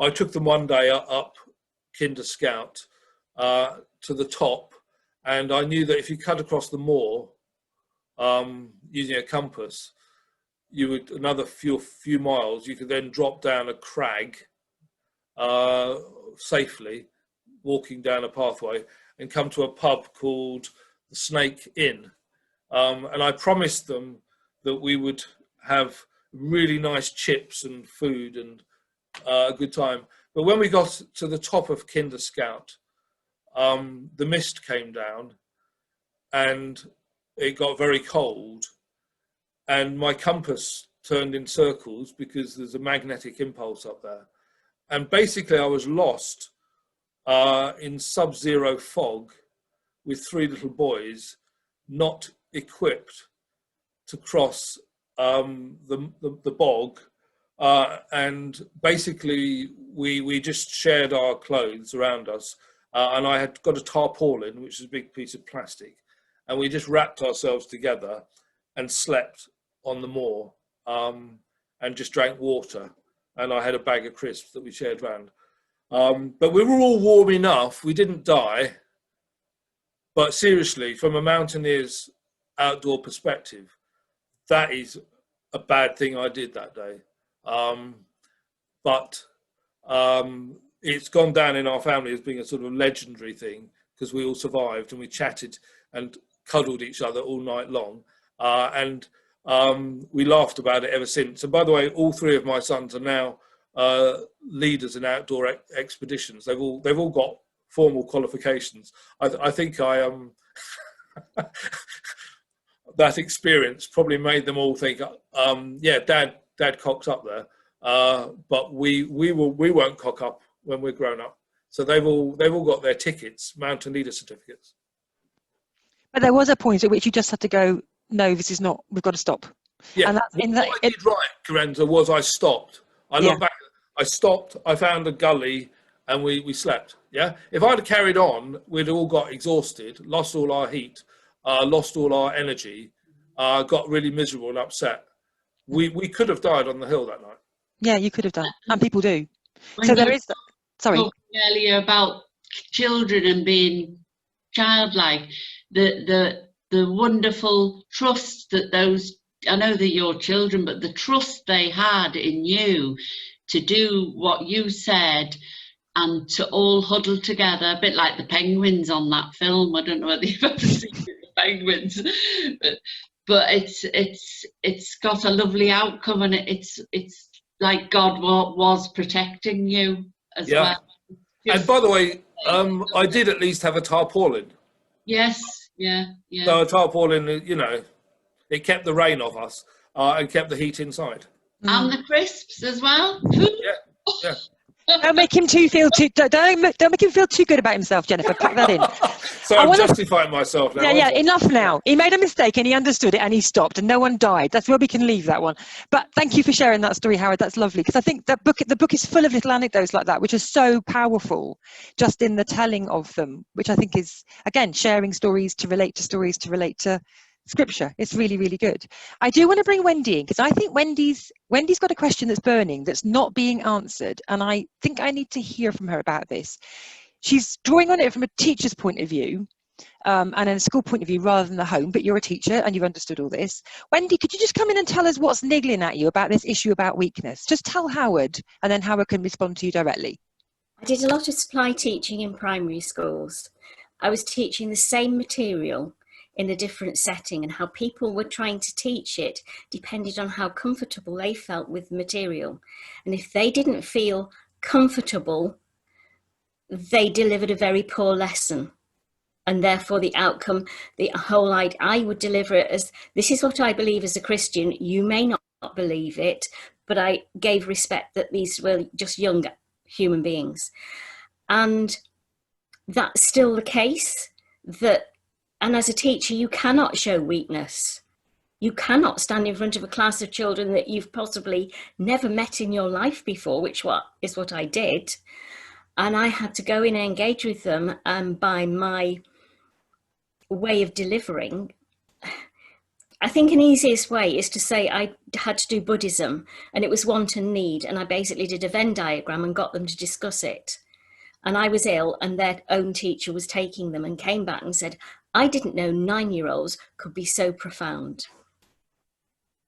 Speaker 2: I took them one day up Kinder Scout to the top, and I knew that if you cut across the moor using a compass, you would another few miles, you could then drop down a crag safely, walking down a pathway, and come to a pub called the Snake Inn. And I promised them that we would have really nice chips and food and a good time. But when we got to the top of Kinder Scout, the mist came down and it got very cold, and my compass turned in circles because there's a magnetic impulse up there. And basically I was lost in sub-zero fog with 3 little boys, not equipped to cross the bog. And basically we just shared our clothes around us, and I had got a tarpaulin, which is a big piece of plastic, and we just wrapped ourselves together and slept on the moor, and just drank water, and I had a bag of crisps that we shared around. But we were all warm enough, we didn't die. But seriously, from a mountaineer's outdoor perspective, that is a bad thing I did that day. But it's gone down in our family as being a sort of legendary thing, because we all survived and we chatted and cuddled each other all night long, and we laughed about it ever since. And by the way, all 3 of my sons are now leaders in outdoor expeditions. They've all got formal qualifications. I think I that experience probably made them all think, yeah, dad cocked up there. But we won't cock up when we're grown up. So they've all got their tickets, mountain leader certificates.
Speaker 1: But there was a point at which you just had to go, no, this is not, we've got to stop.
Speaker 2: Yeah.
Speaker 1: And that's
Speaker 2: What I did right, Karenza, was I stopped. I looked back. I stopped. I found a gully, and we slept. Yeah. If I'd have carried on, we'd all got exhausted, lost all our heat, lost all our energy, got really miserable and upset. We could have died on the hill that night.
Speaker 1: Yeah, you could have done, and people do.
Speaker 5: When
Speaker 1: So
Speaker 5: you
Speaker 1: there is. Sorry.
Speaker 5: talked earlier about children and being childlike, the wonderful trust that those, I know they're your children, but the trust they had in you to do what you said, and to all huddle together, a bit like the penguins on that film. I don't know whether you've ever seen the penguins, but it's got a lovely outcome, and it's like God was protecting you as well.
Speaker 2: And by the way, I did at least have a tarpaulin.
Speaker 5: Yes, yeah.
Speaker 2: So a tarpaulin, you know, it kept the rain off us and kept the heat inside.
Speaker 5: And the crisps as well.
Speaker 2: Yeah.
Speaker 1: Don't make him don't make him feel too good about himself, Jennifer. Pack that in.
Speaker 2: So I'm justifying myself now.
Speaker 1: Yeah, enough now. He made a mistake and he understood it and he stopped and no one died. That's where we can leave that one. But thank you for sharing that story, Howard. That's lovely, because I think the book is full of little anecdotes like that, which are so powerful just in the telling of them, which I think is, again, sharing stories to relate to scripture. It's really, really good. I do want to bring Wendy in, because I think Wendy's got a question that's burning, that's not being answered, and I think I need to hear from her about this. She's drawing on it from a teacher's point of view, and a school point of view rather than the home, but you're a teacher and you've understood all this. Wendy, could you just come in and tell us what's niggling at you about this issue about weakness? Just tell Howard, and then Howard can respond to you directly.
Speaker 7: I did a lot of supply teaching in primary schools. I was teaching the same material in a different setting, and how people were trying to teach it depended on how comfortable they felt with the material. And if they didn't feel comfortable, they delivered a very poor lesson. And therefore the outcome, the whole idea, I would deliver it as, this is what I believe as a Christian. You may not believe it, but I gave respect that these were just young human beings. And that's still the case. And as a teacher, you cannot show weakness. You cannot stand in front of a class of children that you've possibly never met in your life before, which is what I did. And I had to go in and engage with them, and by my way of delivering, I think an easiest way is to say I had to do Buddhism, and it was want and need, and I basically did a Venn diagram and got them to discuss it. And I was ill, and their own teacher was taking them and came back and said, I didn't know 9-year-olds could be so profound.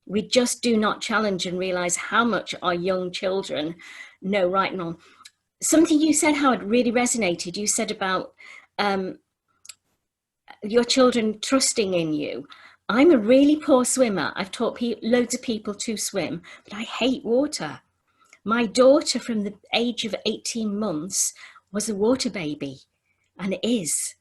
Speaker 7: We just do not challenge and realize how much our young children know right and wrong. Something you said, Howard, really resonated. You said about your children trusting in you. I'm a really poor swimmer. I've taught loads of people to swim, but I hate water. My daughter from the age of 18 months was a water baby, and is,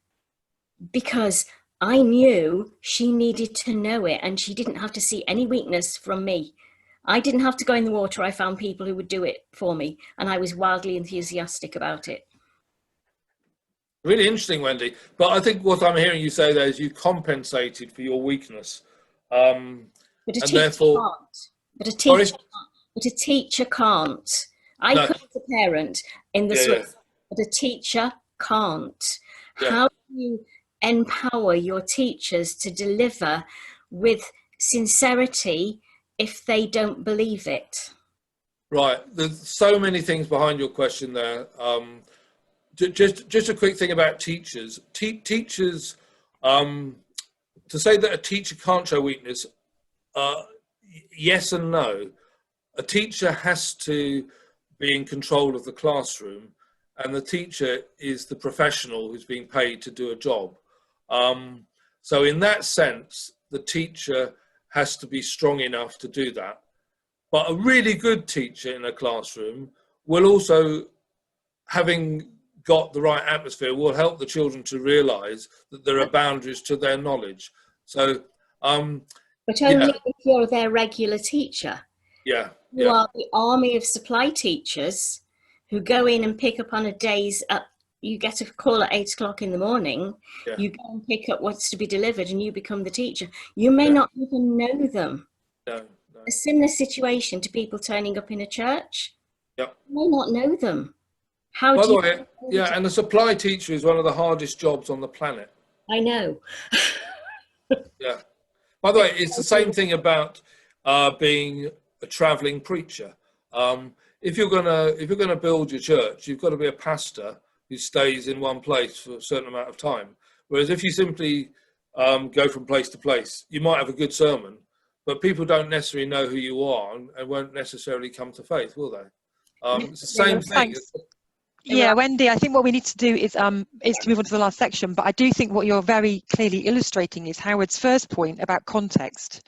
Speaker 7: because I knew she needed to know it, and she didn't have to see any weakness from me. I didn't have to go in the water. I found people who would do it for me, and I was wildly enthusiastic about it.
Speaker 2: Really interesting, Wendy. But I think what I'm hearing you say there is you compensated for your weakness.
Speaker 7: But a teacher can't. But a teacher can't. I could as a parent in the swim, but a teacher can't. Yeah. How do you empower your teachers to deliver with sincerity if they don't believe it?
Speaker 2: Right. There's so many things behind your question there. Just a quick thing about teachers. Teachers, to say that a teacher can't show weakness, yes and no. A teacher has to be in control of the classroom, and the teacher is the professional who's being paid to do a job. So in that sense, the teacher has to be strong enough to do that. But a really good teacher in a classroom will also, having got the right atmosphere, will help the children to realise that there are boundaries to their knowledge. So,
Speaker 7: but only if you're their regular teacher.
Speaker 2: Yeah.
Speaker 7: You are the army of supply teachers who go in and pick up on a day's, you get a call at 8 o'clock in the morning, you go and pick up what's to be delivered, and you become the teacher. You may not even know them.
Speaker 2: No.
Speaker 7: A similar situation to people turning up in a church.
Speaker 2: Yep.
Speaker 7: You may not know them. How
Speaker 2: By
Speaker 7: do
Speaker 2: the
Speaker 7: you
Speaker 2: way, yeah, and the supply teacher is one of the hardest jobs on the planet.
Speaker 7: I know.
Speaker 2: Yeah. By the way, it's the same thing about being a traveling preacher. If you're gonna build your church, you've got to be a pastor who stays in one place for a certain amount of time. Whereas if you simply go from place to place, you might have a good sermon, but people don't necessarily know who you are and won't necessarily come to faith, will they? It's the same thing.
Speaker 1: Thanks. Yeah, Wendy, I think what we need to do is to move on to the last section, but I do think what you're very clearly illustrating is Howard's first point about context,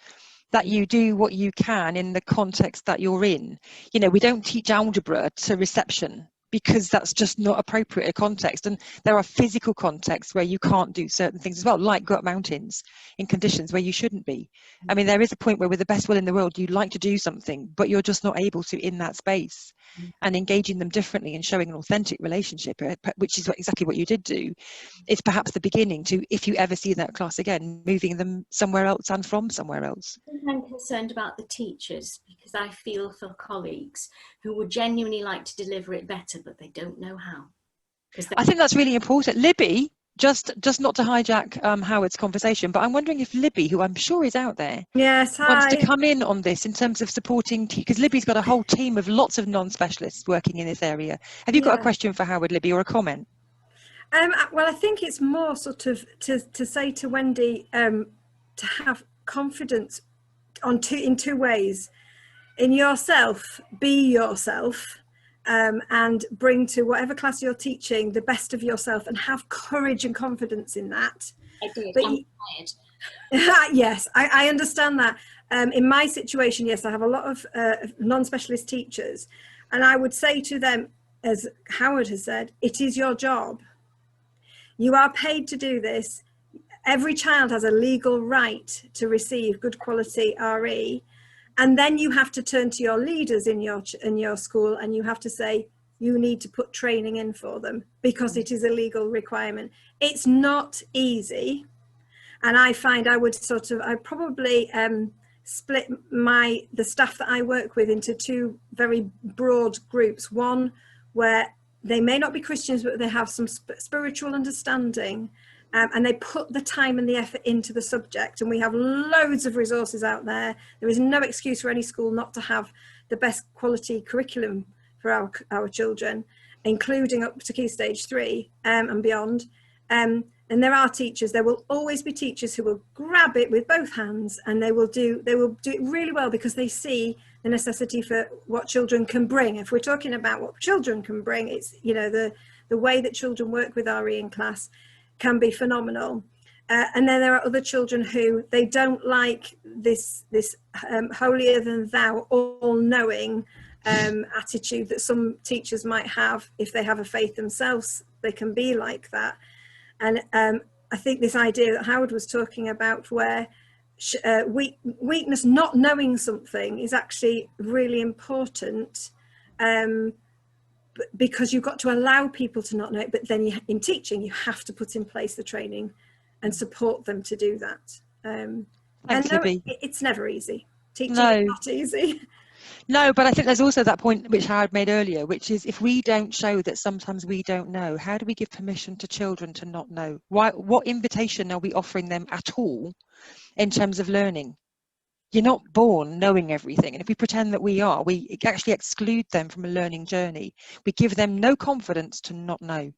Speaker 1: that you do what you can in the context that you're in. You know, we don't teach algebra to reception because that's just not appropriate a context. And there are physical contexts where you can't do certain things as well, like go up mountains in conditions where you shouldn't be. I mean, there is a point where with the best will in the world, you'd like to do something, but you're just not able to in that space. And engaging them differently and showing an authentic relationship, which is exactly what you did do, is perhaps the beginning to, if you ever see that class again, moving them somewhere else and from somewhere else.
Speaker 7: I'm concerned about the teachers because I feel for colleagues who would genuinely like to deliver it better, but they don't know how.
Speaker 1: I think that's really important. Libby, just not to hijack Howard's conversation, but I'm wondering if Libby, who I'm sure is out there,
Speaker 8: yes,
Speaker 1: wants to come in on this in terms of supporting, because Libby's got a whole team of lots of non-specialists working in this area. Have you got a question for Howard, Libby, or a comment?
Speaker 8: Well, I think it's more sort of to say to Wendy to have confidence in two ways. In yourself, be yourself. And bring to whatever class you're teaching the best of yourself and have courage and confidence in that.
Speaker 7: I did.
Speaker 8: But
Speaker 7: I'm tired.
Speaker 8: Yes, I understand that. In my situation, yes, I have a lot of non-specialist teachers, and I would say to them, as Howard has said, it is your job. You are paid to do this. Every child has a legal right to receive good quality RE. And then you have to turn to your leaders in your school and you have to say, you need to put training in for them because it is a legal requirement. It's not easy. And I find I probably split the staff that I work with into two very broad groups. One where they may not be Christians, but they have some spiritual understanding. And they put the time and the effort into the subject, and we have loads of resources out there. There is no excuse for any school not to have the best quality curriculum for our children, including up to Key Stage 3 and beyond. And there are teachers, there will always be teachers who will grab it with both hands, and they will do it really well because they see the necessity for what children can bring. If we're talking about what children can bring, it's, you know, the way that children work with RE in class can be phenomenal. And then there are other children who they don't like this holier than thou, all-knowing attitude that some teachers might have. If they have a faith themselves, they can be like that. And I think this idea that Howard was talking about, where weakness, not knowing something, is actually really important. Because you've got to allow people to not know it, but then in teaching you have to put in place the training and support them to do that.
Speaker 1: Thanks, Libby.
Speaker 8: It's never easy. Teaching is not easy.
Speaker 1: No, but I think there's also that point which Howard made earlier, which is if we don't show that sometimes we don't know, how do we give permission to children to not know? What invitation are we offering them at all in terms of learning? You're not born knowing everything. And if we pretend that we are, we actually exclude them from a learning journey. We give them no confidence to not know.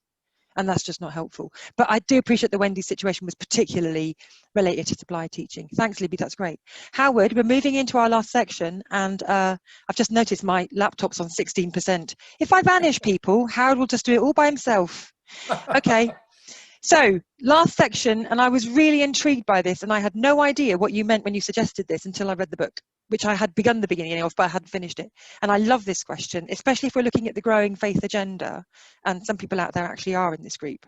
Speaker 1: And that's just not helpful. But I do appreciate that Wendy's situation was particularly related to supply teaching. Thanks, Libby, that's great. Howard, we're moving into our last section, and I've just noticed my laptop's on 16%. If I banish people, Howard will just do it all by himself. Okay. So, last section, and I was really intrigued by this, and I had no idea what you meant when you suggested this until I read the book, which I had begun the beginning of, but I hadn't finished it. And I love this question, especially if we're looking at the growing faith agenda, and some people out there actually are in this group.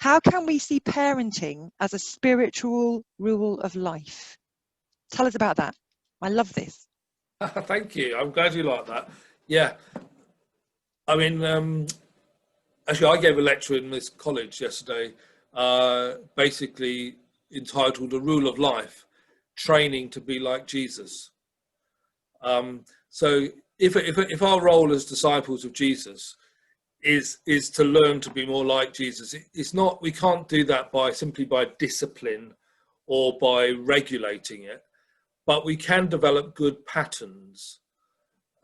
Speaker 1: How can we see parenting as a spiritual rule of life? Tell us about that. I love this.
Speaker 2: Thank you. I'm glad you like that. Yeah. I mean, actually, I gave a lecture in this college yesterday, basically entitled "A Rule of Life: Training to Be Like Jesus." So if our role as disciples of Jesus is to learn to be more like Jesus, it's not, we can't do that simply by discipline or by regulating it, but we can develop good patterns,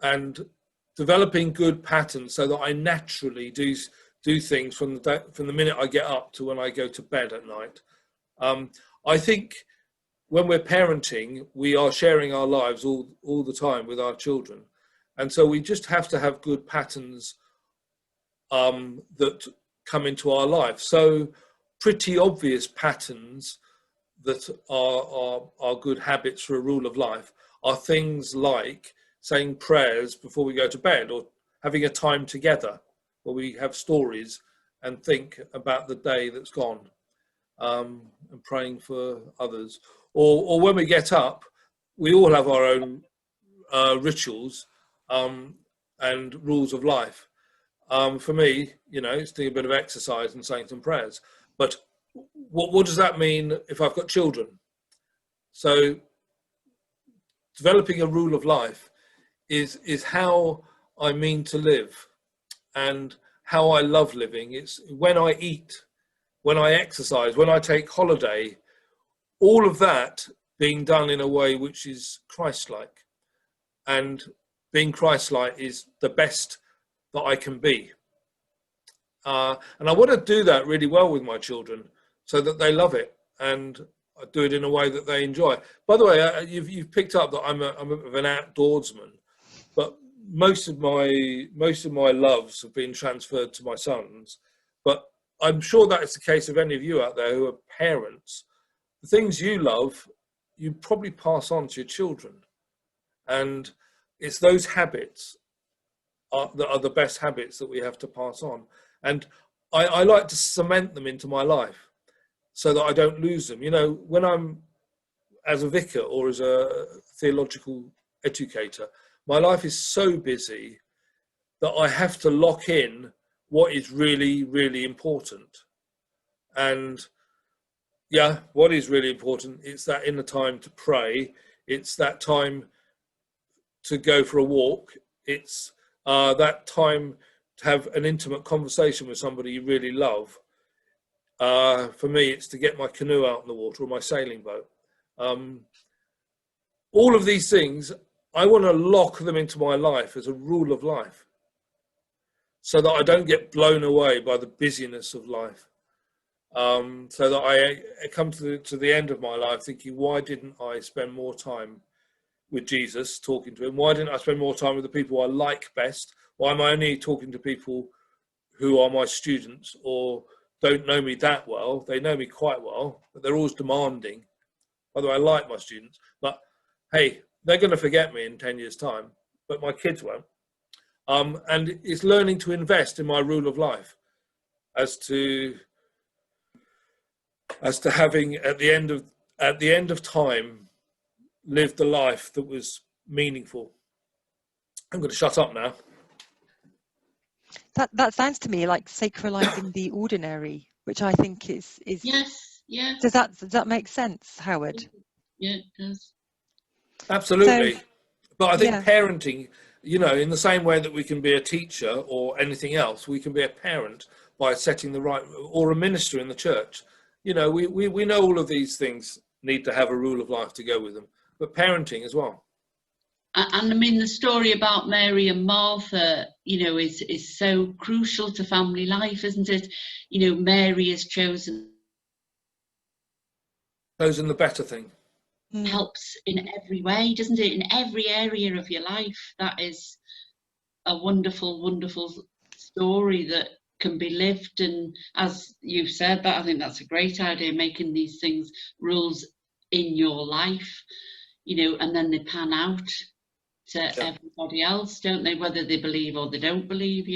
Speaker 2: and developing good patterns so that I naturally do things from the minute I get up to when I go to bed at night. I think when we're parenting, we are sharing our lives all the time with our children, and so we just have to have good patterns that come into our life. So pretty obvious patterns that are good habits for a rule of life are things like saying prayers before we go to bed, or having a time together where we have stories and think about the day that's gone, and praying for others. Or when we get up, we all have our own rituals and rules of life. For me, it's doing a bit of exercise and saying some prayers. But what does that mean if I've got children? So developing a rule of life is how I mean to live and how I love living. It's when I eat, when I exercise, when I take holiday, all of that being done in a way which is Christ-like. And being Christ-like is the best that I can be. And I want to do that really well with my children so that they love it, and I do it in a way that they enjoy. By the way, you've picked up that I'm a bit of an outdoorsman, but most of my loves have been transferred to my sons. But I'm sure that is the case of any of you out there who are parents. The things you love, you probably pass on to your children, and it's those habits that are the best habits that we have to pass on. And I like to cement them into my life so that I don't lose them. When I'm as a vicar or as a theological educator, my life is so busy that I have to lock in what is really, really important. And yeah, what is really important, it's that inner time to pray. It's that time to go for a walk. It's that time to have an intimate conversation with somebody you really love. For me, it's to get my canoe out in the water or my sailing boat. All of these things, I want to lock them into my life as a rule of life so that I don't get blown away by the busyness of life. So that I come to the end of my life thinking, why didn't I spend more time with Jesus, talking to him? Why didn't I spend more time with the people I like best? Why am I only talking to people who are my students or don't know me that well? They know me quite well, but they're always demanding. By the way, I like my students, but hey, they're going to forget me in 10 years' time, but my kids won't. And it's learning to invest in my rule of life as to having at the end of time lived a life that was meaningful. I'm going to shut up now.
Speaker 1: That sounds to me like sacralizing the ordinary, which I think is
Speaker 5: yes, yeah.
Speaker 1: Does that make sense, Howard?
Speaker 5: Yeah, it does.
Speaker 2: Absolutely.
Speaker 1: So,
Speaker 2: but I think
Speaker 1: yeah.
Speaker 2: parenting, in the same way that we can be a teacher or anything else, we can be a parent by setting the right, or a minister in the church. We know all of these things need to have a rule of life to go with them, but parenting as well.
Speaker 5: And I mean, the story about Mary and Martha, is so crucial to family life, isn't it? Mary has chosen
Speaker 2: the better thing.
Speaker 5: Helps in every way, doesn't it? In every area of your life. That is a wonderful, wonderful story that can be lived. And as you've said, that I think that's a great idea, making these things rules in your life, and then they pan out to everybody else, don't they? Whether they believe or they don't believe,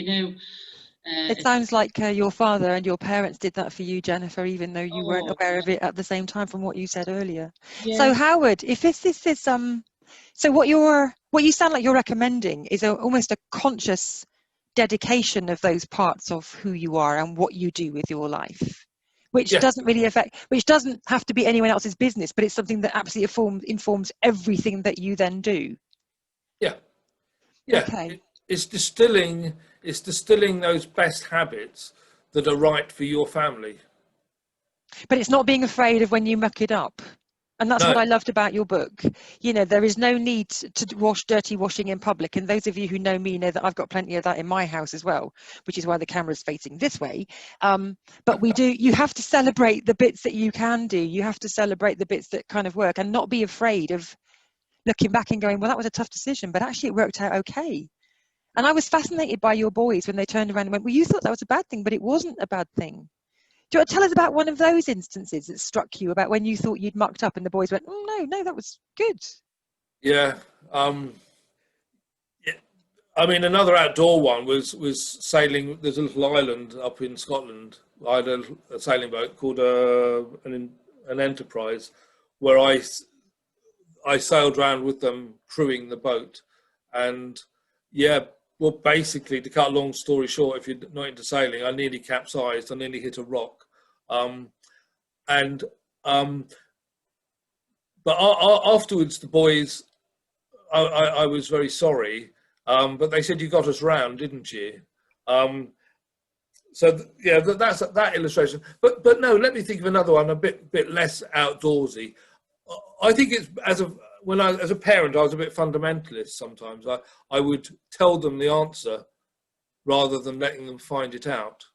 Speaker 1: It sounds like your father and your parents did that for you, Jennifer, even though you weren't aware of it at the same time from what you said earlier.
Speaker 5: Yeah.
Speaker 1: So Howard, if this is so what you sound like you're recommending is almost a conscious dedication of those parts of who you are and what you do with your life, which doesn't have to be anyone else's business, but it's something that absolutely informs everything that you then do.
Speaker 2: Yeah,
Speaker 1: Okay.
Speaker 2: it's distilling those best habits that are right for your family.
Speaker 1: But it's not being afraid of when you muck it up. And that's
Speaker 2: No.
Speaker 1: what I loved about your book. You know, there is no need to wash dirty washing in public. And those of you who know me know that I've got plenty of that in my house as well, which is why the camera's facing this way. But you have to celebrate the bits that you can do. You have to celebrate the bits that kind of work and not be afraid of looking back and going, well, that was a tough decision, but actually it worked out okay. And I was fascinated by your boys when they turned around and went, well, you thought that was a bad thing, but it wasn't a bad thing. Do you want to tell us about one of those instances that struck you about when you thought you'd mucked up and the boys went, oh, no, that was good?
Speaker 2: Yeah. Yeah. I mean, another outdoor one was sailing. There's a little island up in Scotland. I had a sailing boat called an Enterprise, where I sailed around with them crewing the boat. And yeah, well, basically, to cut a long story short, if you're not into sailing, I nearly capsized. I nearly hit a rock. But afterwards, the boys, I was very sorry, but they said, you got us round, didn't you? Yeah, that's that illustration. But no, let me think of another one, a bit less outdoorsy. I think it's as a parent, I was a bit fundamentalist sometimes. I would tell them the answer rather than letting them find it out.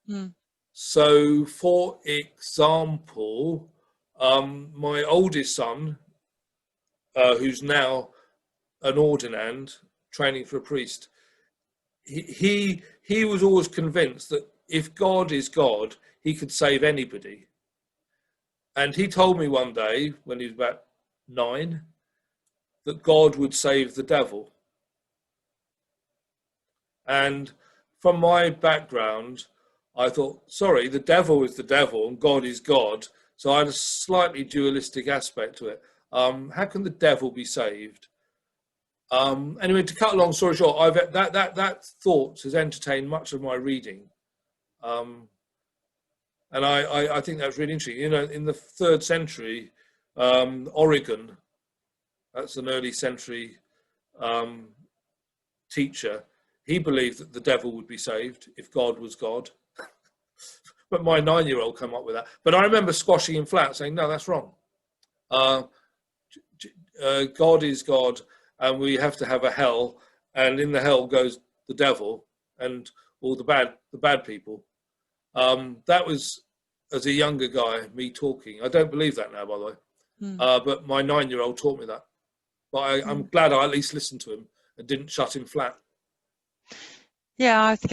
Speaker 1: Mm.
Speaker 2: So, for example, my oldest son, who's now an ordinand, training for a priest, he was always convinced that if God is God, he could save anybody. And he told me one day, when he was about 9, that God would save the devil. And from my background, I thought, sorry, the devil is the devil and God is God. So I had a slightly dualistic aspect to it. How can the devil be saved? Anyway, to cut a long story short, that thought has entertained much of my reading. And I think that's really interesting. You know, in the 3rd century, Origen, that's an early century teacher, he believed that the devil would be saved if God was God. But my 9-year-old came up with that. But I remember squashing him flat, saying, no, that's wrong. God is God, and we have to have a hell, and in the hell goes the devil and all the bad people. That was, as a younger guy, me talking. I don't believe that now, by the way. But my 9-year-old taught me that. But I'm glad I at least listened to him and didn't shut him flat.
Speaker 1: Yeah, I think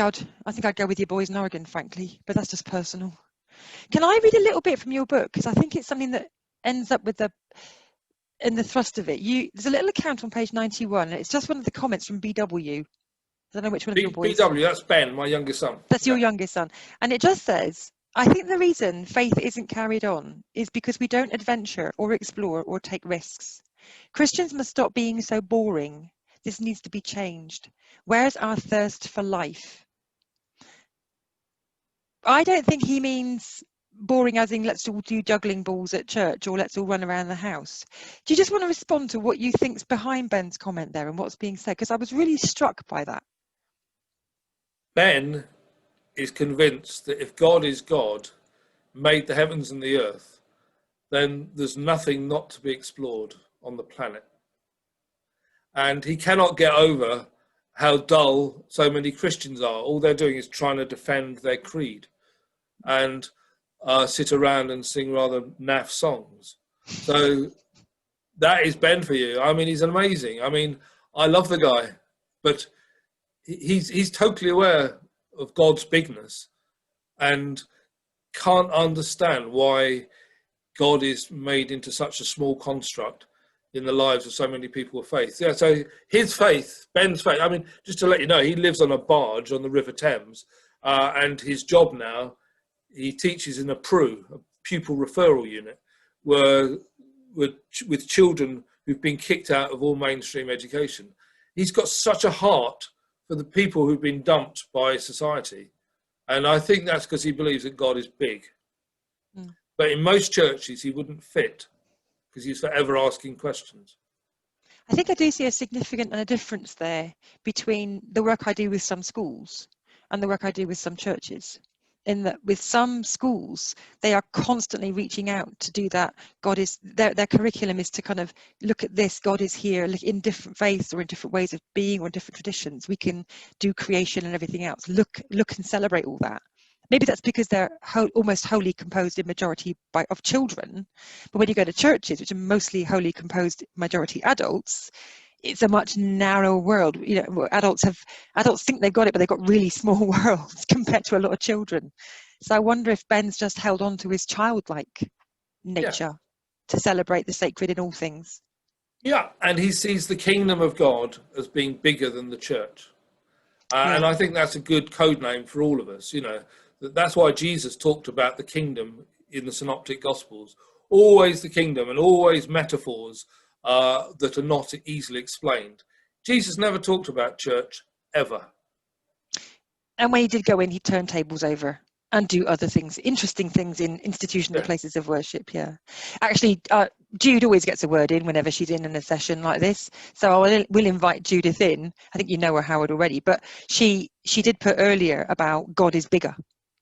Speaker 1: I'd go with your boys in Oregon, frankly, but that's just personal. Can I read a little bit from your book? Because I think it's something that ends up with in the thrust of it. There's a little account on page 91. It's just one of the comments from BW. I don't know which one of your boys.
Speaker 2: BW, that's Ben, my youngest son.
Speaker 1: That's your youngest son. And it just says, I think the reason faith isn't carried on is because we don't adventure or explore or take risks. Christians must stop being so boring. This needs to be changed. Where's our thirst for life? I don't think he means boring as in let's all do juggling balls at church or let's all run around the house. Do you just want to respond to what you think's behind Ben's comment there and what's being said? Because I was really struck by that.
Speaker 2: Ben is convinced that if God is God, made the heavens and the earth, then there's nothing not to be explored on the planet. And he cannot get over how dull so many Christians are. All they're doing is trying to defend their creed and sit around and sing rather naff songs. So that is Ben for you. I mean, he's amazing. I mean, I love the guy, but he's totally aware of God's bigness and can't understand why God is made into such a small construct in the lives of so many people of faith. Yeah, so his faith, Ben's faith, I mean, just to let you know, he lives on a barge on the River Thames, and his job now, he teaches in a PRU, a pupil referral unit, with children who've been kicked out of all mainstream education. He's got such a heart for the people who've been dumped by society. And I think that's because he believes that God is big. But in most churches, he wouldn't fit, because he's forever asking questions.
Speaker 1: I think I do see a significant difference there between the work I do with some schools and the work I do with some churches. In that with some schools, they are constantly reaching out to do that. God is, their curriculum is to kind of look at this, God is here, look in different faiths or in different ways of being or in different traditions. We can do creation and everything else. Look and celebrate all that. Maybe that's because they're almost wholly composed in majority of children. But when you go to churches, which are mostly wholly composed majority adults, it's a much narrower world. You know, adults think they've got it, but they've got really small worlds compared to a lot of children. So I wonder if Ben's just held on to his childlike nature to celebrate the sacred in all things.
Speaker 2: Yeah, and he sees the kingdom of God as being bigger than the church. And I think that's a good code name for all of us. You know, that's why Jesus talked about the kingdom in the Synoptic Gospels. Always the kingdom and always metaphors that are not easily explained. Jesus never talked about church, ever.
Speaker 1: And when he did go in, he'd turn tables over and do other things, interesting things in institutional places of worship, Actually, Jude always gets a word in whenever she's in a session like this. So we'll invite Judith in. I think you know her, Howard, already. But she did put earlier about God is bigger.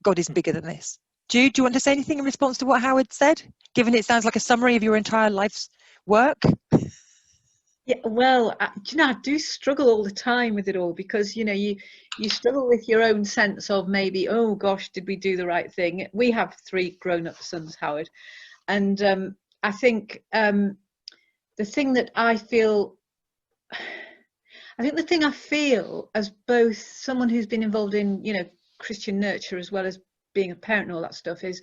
Speaker 1: God is bigger than this. Jude, do you want to say anything in response to what Howard said, given it sounds like a summary of your entire life's work?
Speaker 9: Yeah, well, I do struggle all the time with it all, because you struggle with your own sense of maybe, oh gosh, did we do the right thing? We have 3 grown-up sons, Howard, and I think the thing I feel as both someone who's been involved in Christian nurture as well as being a parent and all that stuff is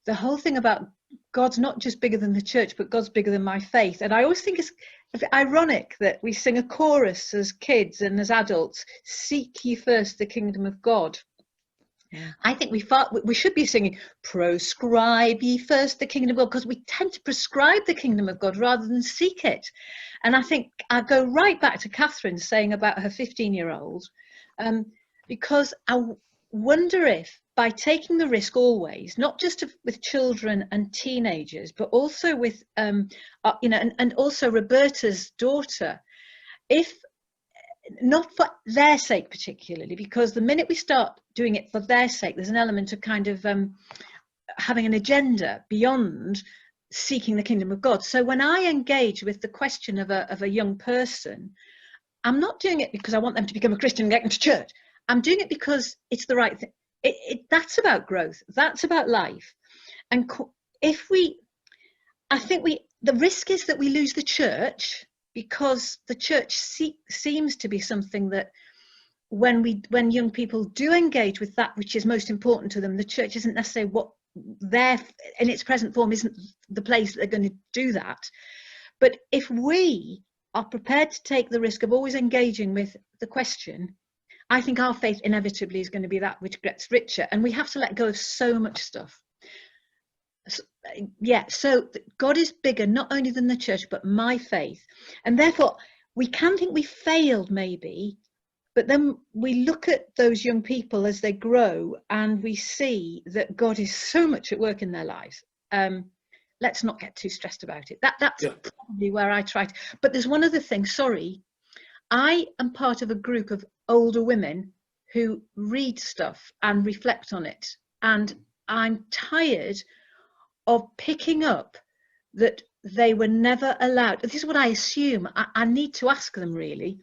Speaker 9: the whole thing about God's not just bigger than the church, but God's bigger than my faith. And I always think it's a bit ironic that we sing a chorus as kids and as adults, seek ye first the kingdom of God. Yeah. I think we should be singing, proscribe ye first the kingdom of God, because we tend to prescribe the kingdom of God rather than seek it. And I think I go right back to Catherine saying about her 15-year-old, because I wonder if by taking the risk always, not just with children and teenagers, but also with, and also Roberta's daughter, if not for their sake particularly, because the minute we start doing it for their sake, there's an element of kind of having an agenda beyond seeking the kingdom of God. So when I engage with the question of a young person, I'm not doing it because I want them to become a Christian and get into church. I'm doing it because it's the right thing. That's about growth. That's about life. And the risk is that we lose the church, because the church seems to be something that when young people do engage with that which is most important to them, the church isn't necessarily what they're in its present form isn't the place that they're going to do that. But if we are prepared to take the risk of always engaging with the question, I think our faith inevitably is going to be that which gets richer, and we have to let go of so much stuff. So God is bigger not only than the church, but my faith. And therefore, we can think we failed maybe, but then we look at those young people as they grow and we see that God is so much at work in their lives. Let's not get too stressed about it. That's probably where I try to. But there's one other thing, sorry. I am part of a group of older women who read stuff and reflect on it. And I'm tired of picking up that they were never allowed. This is what I assume. I need to ask them really.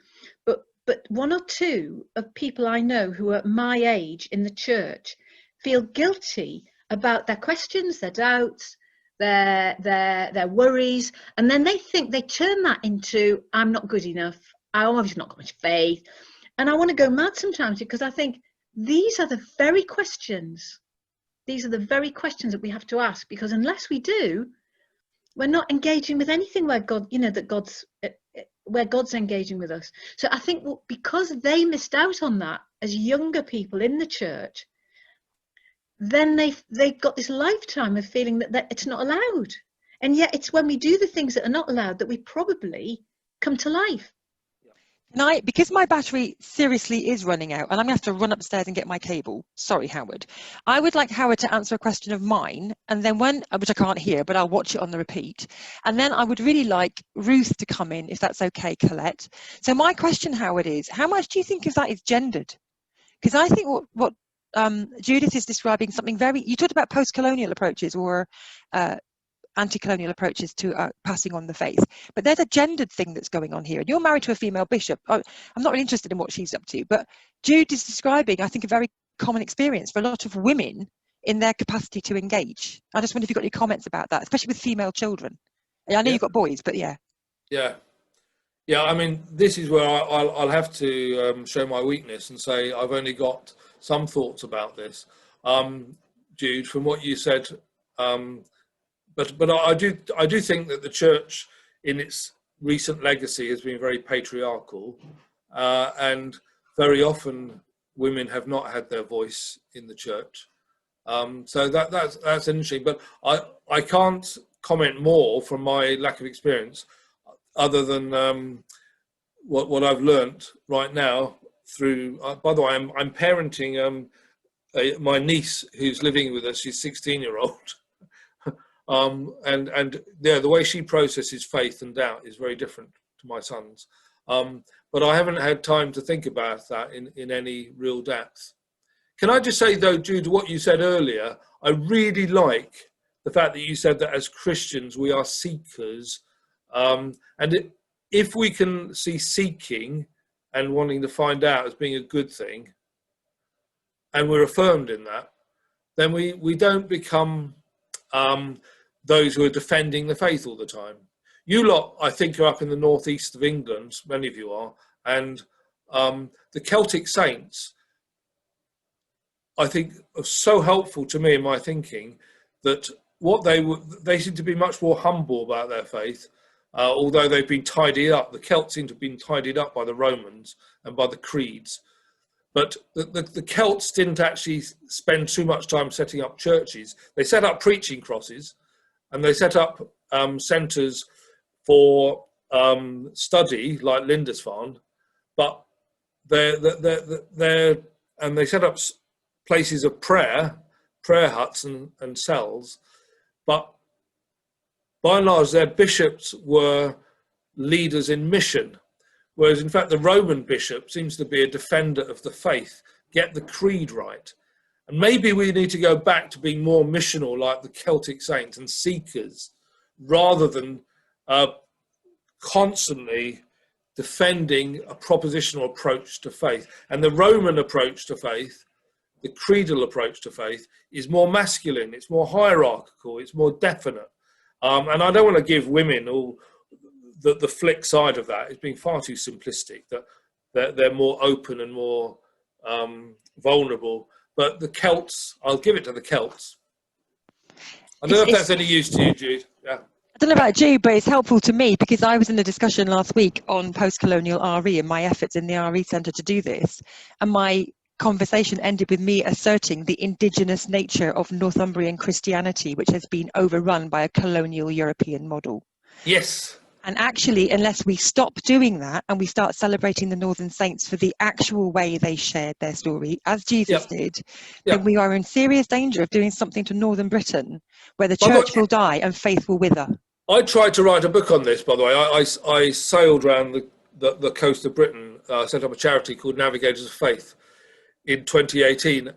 Speaker 9: But 1 or 2 of people I know who are my age in the church feel guilty about their questions, their doubts, their worries. And then they turn that into, I'm not good enough. I'm obviously not got much faith. And I want to go mad sometimes, because I think these are the very questions. These are the very questions that we have to ask, because unless we do, we're not engaging with anything where God's engaging with us. So I think because they missed out on that as younger people in the church, then they've got this lifetime of feeling that it's not allowed. And yet it's when we do the things that are not allowed that we probably come to life.
Speaker 1: Because my battery seriously is running out, and I'm going to have to run upstairs and get my cable. Sorry, Howard. I would like Howard to answer a question of mine, and then which I can't hear, but I'll watch it on the repeat. And then I would really like Ruth to come in, if that's okay, Colette. So my question, Howard, is how much do you think of that is gendered? Because I think what Judith is describing something you talked about post-colonial approaches or anti-colonial approaches to passing on the faith, but there's a gendered thing that's going on here. And you're married to a female bishop. I'm not really interested in what she's up to, but Jude is describing, I think, a very common experience for a lot of women in their capacity to engage. I just wonder if you've got any comments about that, especially with female children. I know you've got boys, but yeah.
Speaker 2: I mean, this is where I'll have to show my weakness and say I've only got some thoughts about this. Jude, from what you said, but I do think that the church in its recent legacy has been very patriarchal, and very often women have not had their voice in the church. So that's interesting, but I can't comment more from my lack of experience, other than what I've learnt right now through. By the way, I'm parenting my niece who's living with us. She's 16-year-old. The way she processes faith and doubt is very different to my son's. But I haven't had time to think about that in any real depth. Can I just say, though, Jude, what you said earlier, I really like the fact that you said that as Christians we are seekers, if we can see seeking and wanting to find out as being a good thing, and we're affirmed in that, then we don't become those who are defending the faith all the time. You lot, I think, are up in the northeast of England, many of you are, and the Celtic saints, I think, are so helpful to me in my thinking that they seem to be much more humble about their faith, although they've been tidied up. The Celts seem to have been tidied up by the Romans and by the creeds. But the Celts didn't actually spend too much time setting up churches. They set up preaching crosses, and they set up centres for study, like Lindisfarne. But they set up places of prayer huts and cells. But by and large, their bishops were leaders in mission. Whereas, in fact, the Roman bishop seems to be a defender of the faith, get the creed right. And maybe we need to go back to being more missional like the Celtic saints and seekers, rather than constantly defending a propositional approach to faith. And the Roman approach to faith, the creedal approach to faith, is more masculine, it's more hierarchical, it's more definite. And I don't want to give women all the flick side of that. It's being far too simplistic, that they're more open and more vulnerable. But the Celts, I'll give it to the Celts. I don't know if that's any use to you, Jude. Yeah.
Speaker 1: I don't know about you, but it's helpful to me because I was in a discussion last week on post-colonial RE and my efforts in the RE Centre to do this. And my conversation ended with me asserting the indigenous nature of Northumbrian Christianity, which has been overrun by a colonial European model.
Speaker 2: Yes.
Speaker 1: And actually, unless we stop doing that and we start celebrating the Northern Saints for the actual way they shared their story, as Jesus did, then we are in serious danger of doing something to Northern Britain, where the church will die and faith will wither.
Speaker 2: I tried to write a book on this, by the way. I sailed around the coast of Britain, set up a charity called Navigators of Faith in 2018,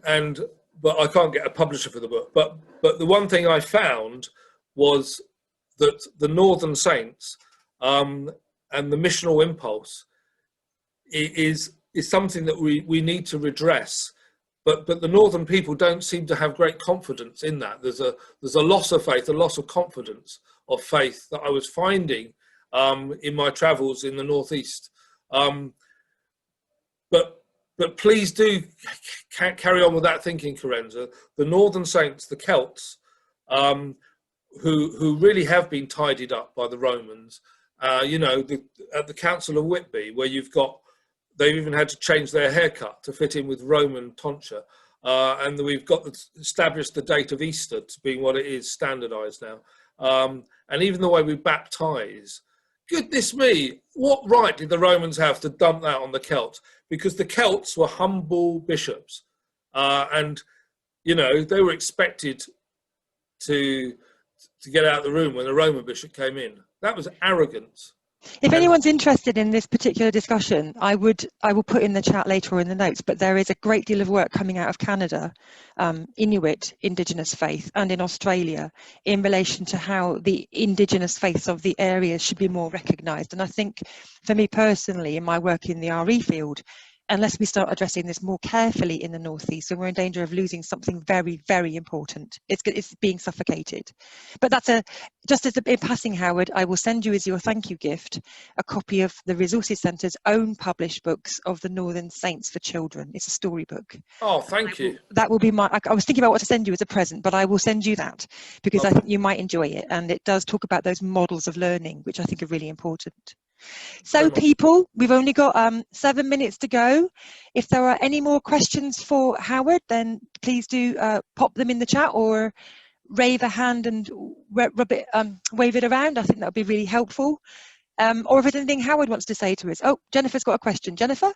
Speaker 2: but I can't get a publisher for the book. But the one thing I found was that the Northern Saints and the missional impulse is something that we need to redress. But the Northern people don't seem to have great confidence in that. There's a loss of faith, a loss of confidence of faith that I was finding in my travels in the Northeast. But please do carry on with that thinking, Karenza. The Northern Saints, the Celts, who really have been tidied up by the Romans. At the Council of Whitby, where they've even had to change their haircut to fit in with Roman tonsure, and we've established the date of Easter to being what it is, standardised now, and even the way we baptise goodness me, what right did the Romans have to dump that on the Celts? Because the Celts were humble bishops, and you know, they were expected to get out of the room when a Roman bishop came in. That was arrogance.
Speaker 1: If anyone's interested in this particular discussion, I will put in the chat later or in the notes, but there is a great deal of work coming out of Canada, Inuit Indigenous faith, and in Australia in relation to how the Indigenous faiths of the area should be more recognised. And I think for me personally, in my work in the RE field, unless we start addressing this more carefully in the Northeast, and we're in danger of losing something very, very important. It's being suffocated. But that's just as in passing, Howard, I will send you as your thank you gift a copy of the Resources Centre's own published books of the Northern Saints for children. It's a storybook.
Speaker 2: Oh, thank you.
Speaker 1: That will be I was thinking about what to send you as a present, but I will send you that because I think you might enjoy it. And it does talk about those models of learning, which I think are really important. So people, we've only got 7 minutes to go. If there are any more questions for Howard, then please do pop them in the chat or wave a hand and wave it around. I think that would be really helpful. Or if there's anything Howard wants to say to us. Oh, Jennifer's got a question. Jennifer?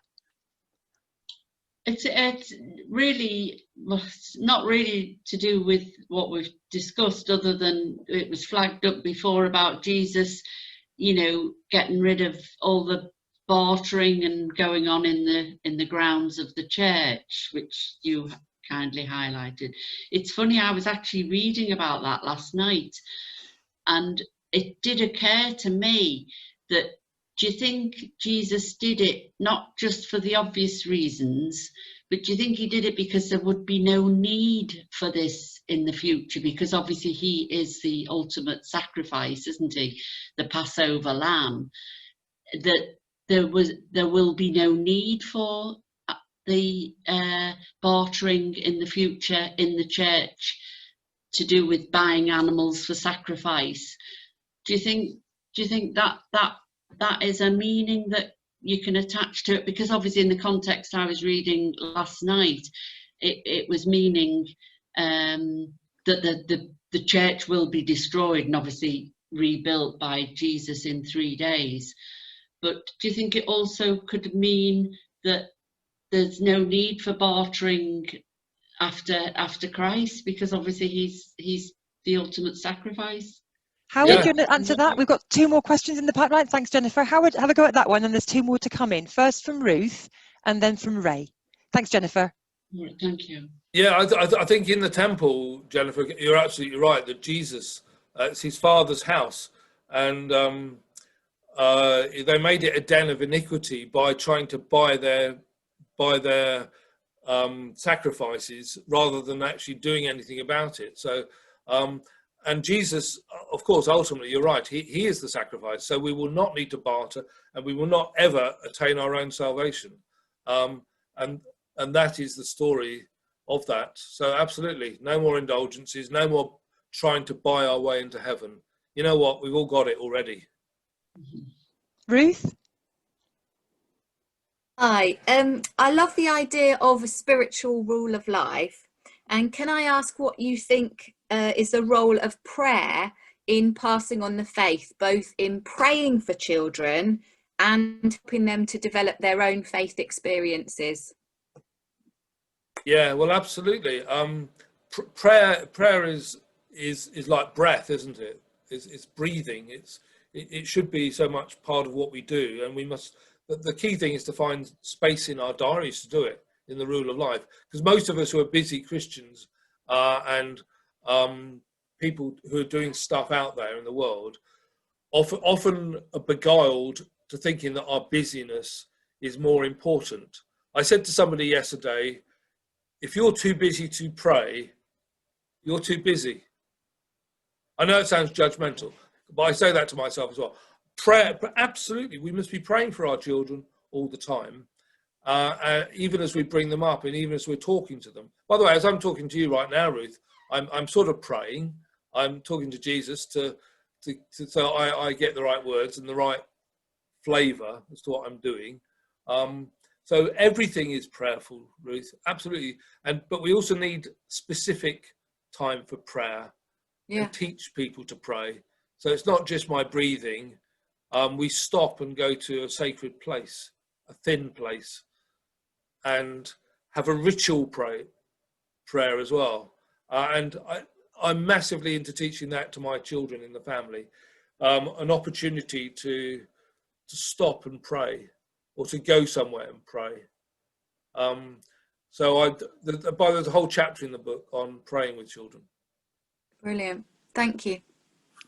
Speaker 5: It's really, well, it's not really to do with what we've discussed, other than it was flagged up before about Jesus, you know, getting rid of all the bartering and going on in the grounds of the church, which you kindly highlighted. It's funny, I was actually reading about that last night, and it did occur to me that, do you think Jesus did it not just for the obvious reasons, but do you think he did it because there would be no need for this in the future? Because obviously he is the ultimate sacrifice, isn't he? The Passover lamb. That there will be no need for the bartering in the future in the church to do with buying animals for sacrifice. Do you think that is a meaning that you can attach to it? Because obviously in the context I was reading last night, it was meaning that the church will be destroyed and obviously rebuilt by Jesus in 3 days. But do you think it also could mean that there's no need for bartering after Christ, because obviously he's the ultimate sacrifice?
Speaker 1: Howard, do you want to answer that? We've got 2 more questions in the pipeline. Thanks, Jennifer. Howard, have a go at that one, and there's 2 more to come in. First from Ruth, and then from Ray. Thanks, Jennifer.
Speaker 5: Right, thank you.
Speaker 2: Yeah, I think in the temple, Jennifer, you're absolutely right that Jesus, it's his father's house, and they made it a den of iniquity by trying to buy their sacrifices rather than actually doing anything about it. So. And Jesus, of course, ultimately, you're right, he is the sacrifice. So we will not need to barter, and we will not ever attain our own salvation. And that is the story of that. So absolutely, no more indulgences, no more trying to buy our way into heaven. You know what? We've all got it already.
Speaker 1: Ruth?
Speaker 10: Hi, I love the idea of a spiritual rule of life. And can I ask what you think is the role of prayer in passing on the faith, both in praying for children and helping them to develop their own faith experiences?
Speaker 2: Yeah, well, absolutely. Prayer is like breath, isn't it? It's breathing. It should be so much part of what we do, and we must. The key thing is to find space in our diaries to do it, in the rule of life, because most of us who are busy Christians and people who are doing stuff out there in the world often are beguiled to thinking that our busyness is more important. I said to somebody yesterday, if you're too busy to pray, you're too busy. I know it sounds judgmental, but I say that to myself as well. Prayer, absolutely, we must be praying for our children all the time. Even as we bring them up and even as we're talking to them. By the way, as I'm talking to you right now, Ruth, I'm sort of praying. I'm talking to Jesus so I get the right words and the right flavour as to what I'm doing. So everything is prayerful, Ruth, absolutely. But we also need specific time for prayer and teach people to pray. So it's not just my breathing. we stop and go to a sacred place, a thin place, and have a ritual prayer as well. And I'm massively into teaching that to my children in the family, an opportunity to stop and pray, or to go somewhere and pray. So there's a whole chapter in the book on praying with children.
Speaker 10: Brilliant, thank you.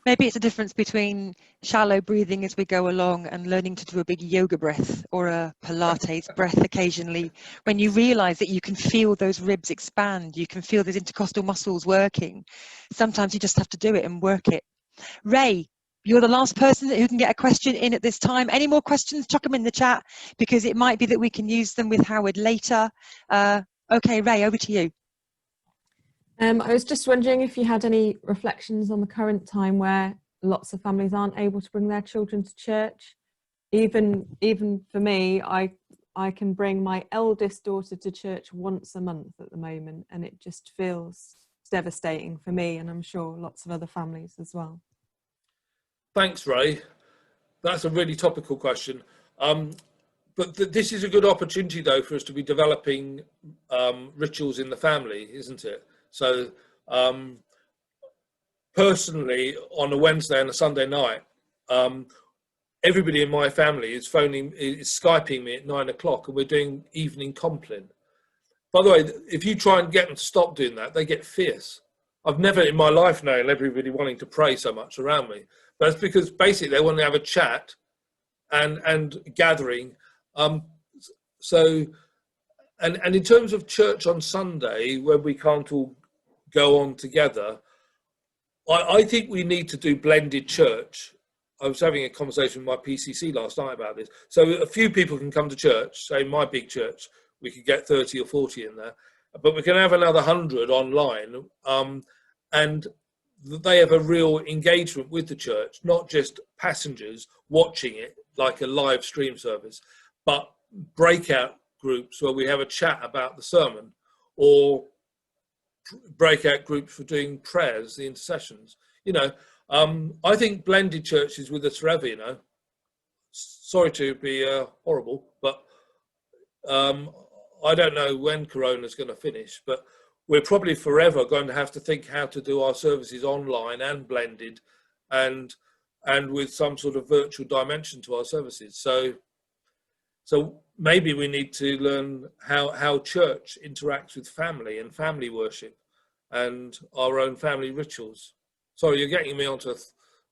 Speaker 1: Maybe it's a difference between shallow breathing as we go along and learning to do a big yoga breath or a Pilates breath occasionally. When you realize that you can feel those ribs expand, you can feel those intercostal muscles working. Sometimes you just have to do it and work it. Ray, you're the last person who can get a question in at this time. Any more questions, chuck them in the chat, because it might be that we can use them with Howard later. Okay, Ray, over to you.
Speaker 11: I was just wondering if you had any reflections on the current time where lots of families aren't able to bring their children to church. Even for me, I can bring my eldest daughter to church once a month at the moment, and it just feels devastating for me, and I'm sure lots of other families as well.
Speaker 2: Thanks, Ray. That's a really topical question. But this is a good opportunity, though, for us to be developing rituals in the family, isn't it? So personally, on a Wednesday and a Sunday night, everybody in my family is Skyping me at 9 o'clock, and we're doing evening compline. By the way, if you try and get them to stop doing that, they get fierce. I've never in my life known everybody wanting to pray so much around me. But it's because basically they want to have a chat and gathering. So in terms of church on Sunday, where we can't all go on together, I think we need to do blended church. I was having a conversation with my PCC last night about this. So a few people can come to church, say my big church, we could get 30 or 40 in there, but we can have another 100 online, and they have a real engagement with the church, not just passengers watching it like a live stream service, but breakout groups where we have a chat about the sermon, or breakout groups for doing prayers, the intercessions. You know, I think blended church is with us forever, you know. Sorry to be horrible, but I don't know when Corona's going to finish, but we're probably forever going to have to think how to do our services online and blended, and with some sort of virtual dimension to our services. So maybe we need to learn how church interacts with family and family worship and our own family rituals. Sorry, you're getting me onto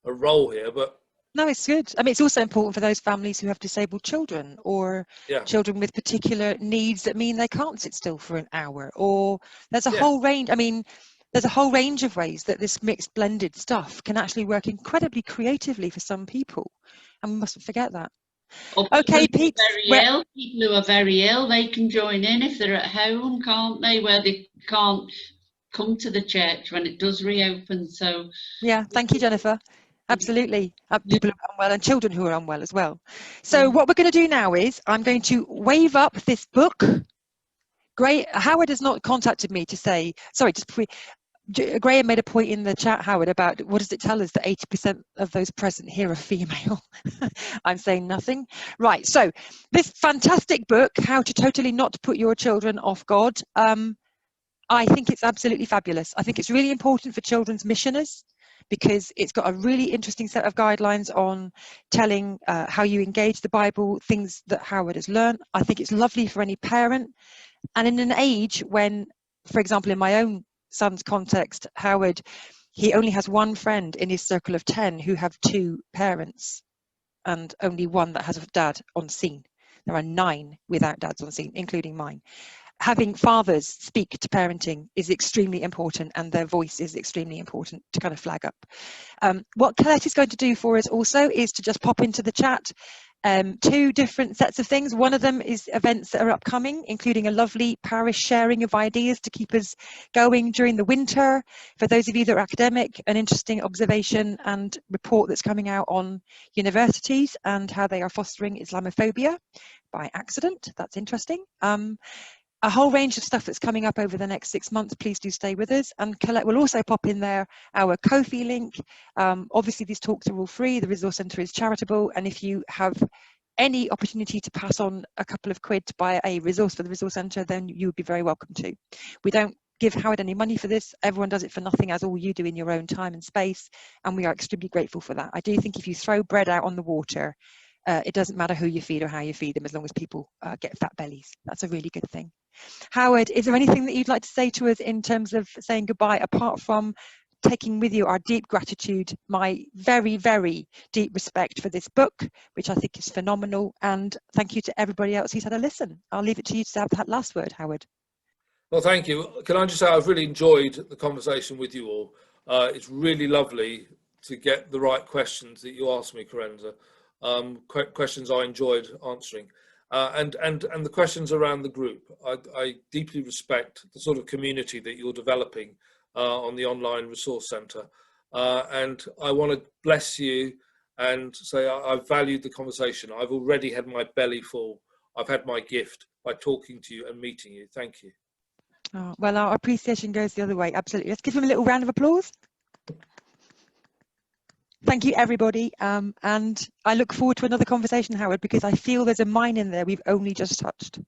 Speaker 2: a roll here, but
Speaker 1: no, it's good. I mean, it's also important for those families who have disabled children, or children with particular needs that mean they can't sit still for an hour, or there's a whole range. I mean, there's a whole range of ways that this mixed blended stuff can actually work incredibly creatively for some people, and we mustn't forget that. Okay, Pete.
Speaker 5: People who are very ill, they can join in if they're at home, can't they? Where they can't come to the church when it does reopen. So
Speaker 1: yeah, thank you, Jennifer. Absolutely. People who are unwell and children who are unwell as well. So what we're going to do now is I'm going to wave up this book. Great. Howard has not contacted me to say, sorry, just Graham made a point in the chat, Howard, about what does it tell us that 80% of those present here are female? I'm saying nothing. Right. So this fantastic book, How to Totally Not Put Your Children Off God. I think it's absolutely fabulous. I think it's really important for children's missioners, because it's got a really interesting set of guidelines on telling how you engage the Bible, things that Howard has learned. I think it's lovely for any parent. And in an age when, for example, in my own son's context, Howard, he only has one friend in his circle of 10 who have 2 parents, and only one that has a dad on scene. There are 9 without dads on scene, including mine. Having fathers speak to parenting is extremely important, and their voice is extremely important to kind of flag up. What Colette is going to do for us also is to just pop into the chat 2 different sets of things. One of them is events that are upcoming, including a lovely parish sharing of ideas to keep us going during the winter. For those of you that are academic, an interesting observation and report that's coming out on universities and how they are fostering Islamophobia by accident. That's interesting. a whole range of stuff that's coming up over the next 6 months. Please do stay with us. And Colette will also pop in there our Ko-fi link. Obviously, these talks are all free. The Resource Centre is charitable. And if you have any opportunity to pass on a couple of quid to buy a resource for the Resource Centre, then you would be very welcome to. We don't give Howard any money for this. Everyone does it for nothing, as all you do in your own time and space. And we are extremely grateful for that. I do think if you throw bread out on the water, it doesn't matter who you feed or how you feed them, as long as people get fat bellies. That's a really good thing. Howard, is there anything that you'd like to say to us in terms of saying goodbye, apart from taking with you our deep gratitude, my very, very deep respect for this book, which I think is phenomenal, and thank you to everybody else who's had a listen. I'll leave it to you to have that last word, Howard.
Speaker 2: Well, thank you. Can I just say I've really enjoyed the conversation with you all. It's really lovely to get the right questions that you asked me, Karenza. Questions I enjoyed answering. And the questions around the group. I deeply respect the sort of community that you're developing on the online resource centre. And I want to bless you and say I've valued the conversation. I've already had my belly full. I've had my gift by talking to you and meeting you. Thank you.
Speaker 1: Oh, well, our appreciation goes the other way. Absolutely. Let's give him a little round of applause. Thank you, everybody. And I look forward to another conversation, Howard, because I feel there's a mine in there we've only just touched.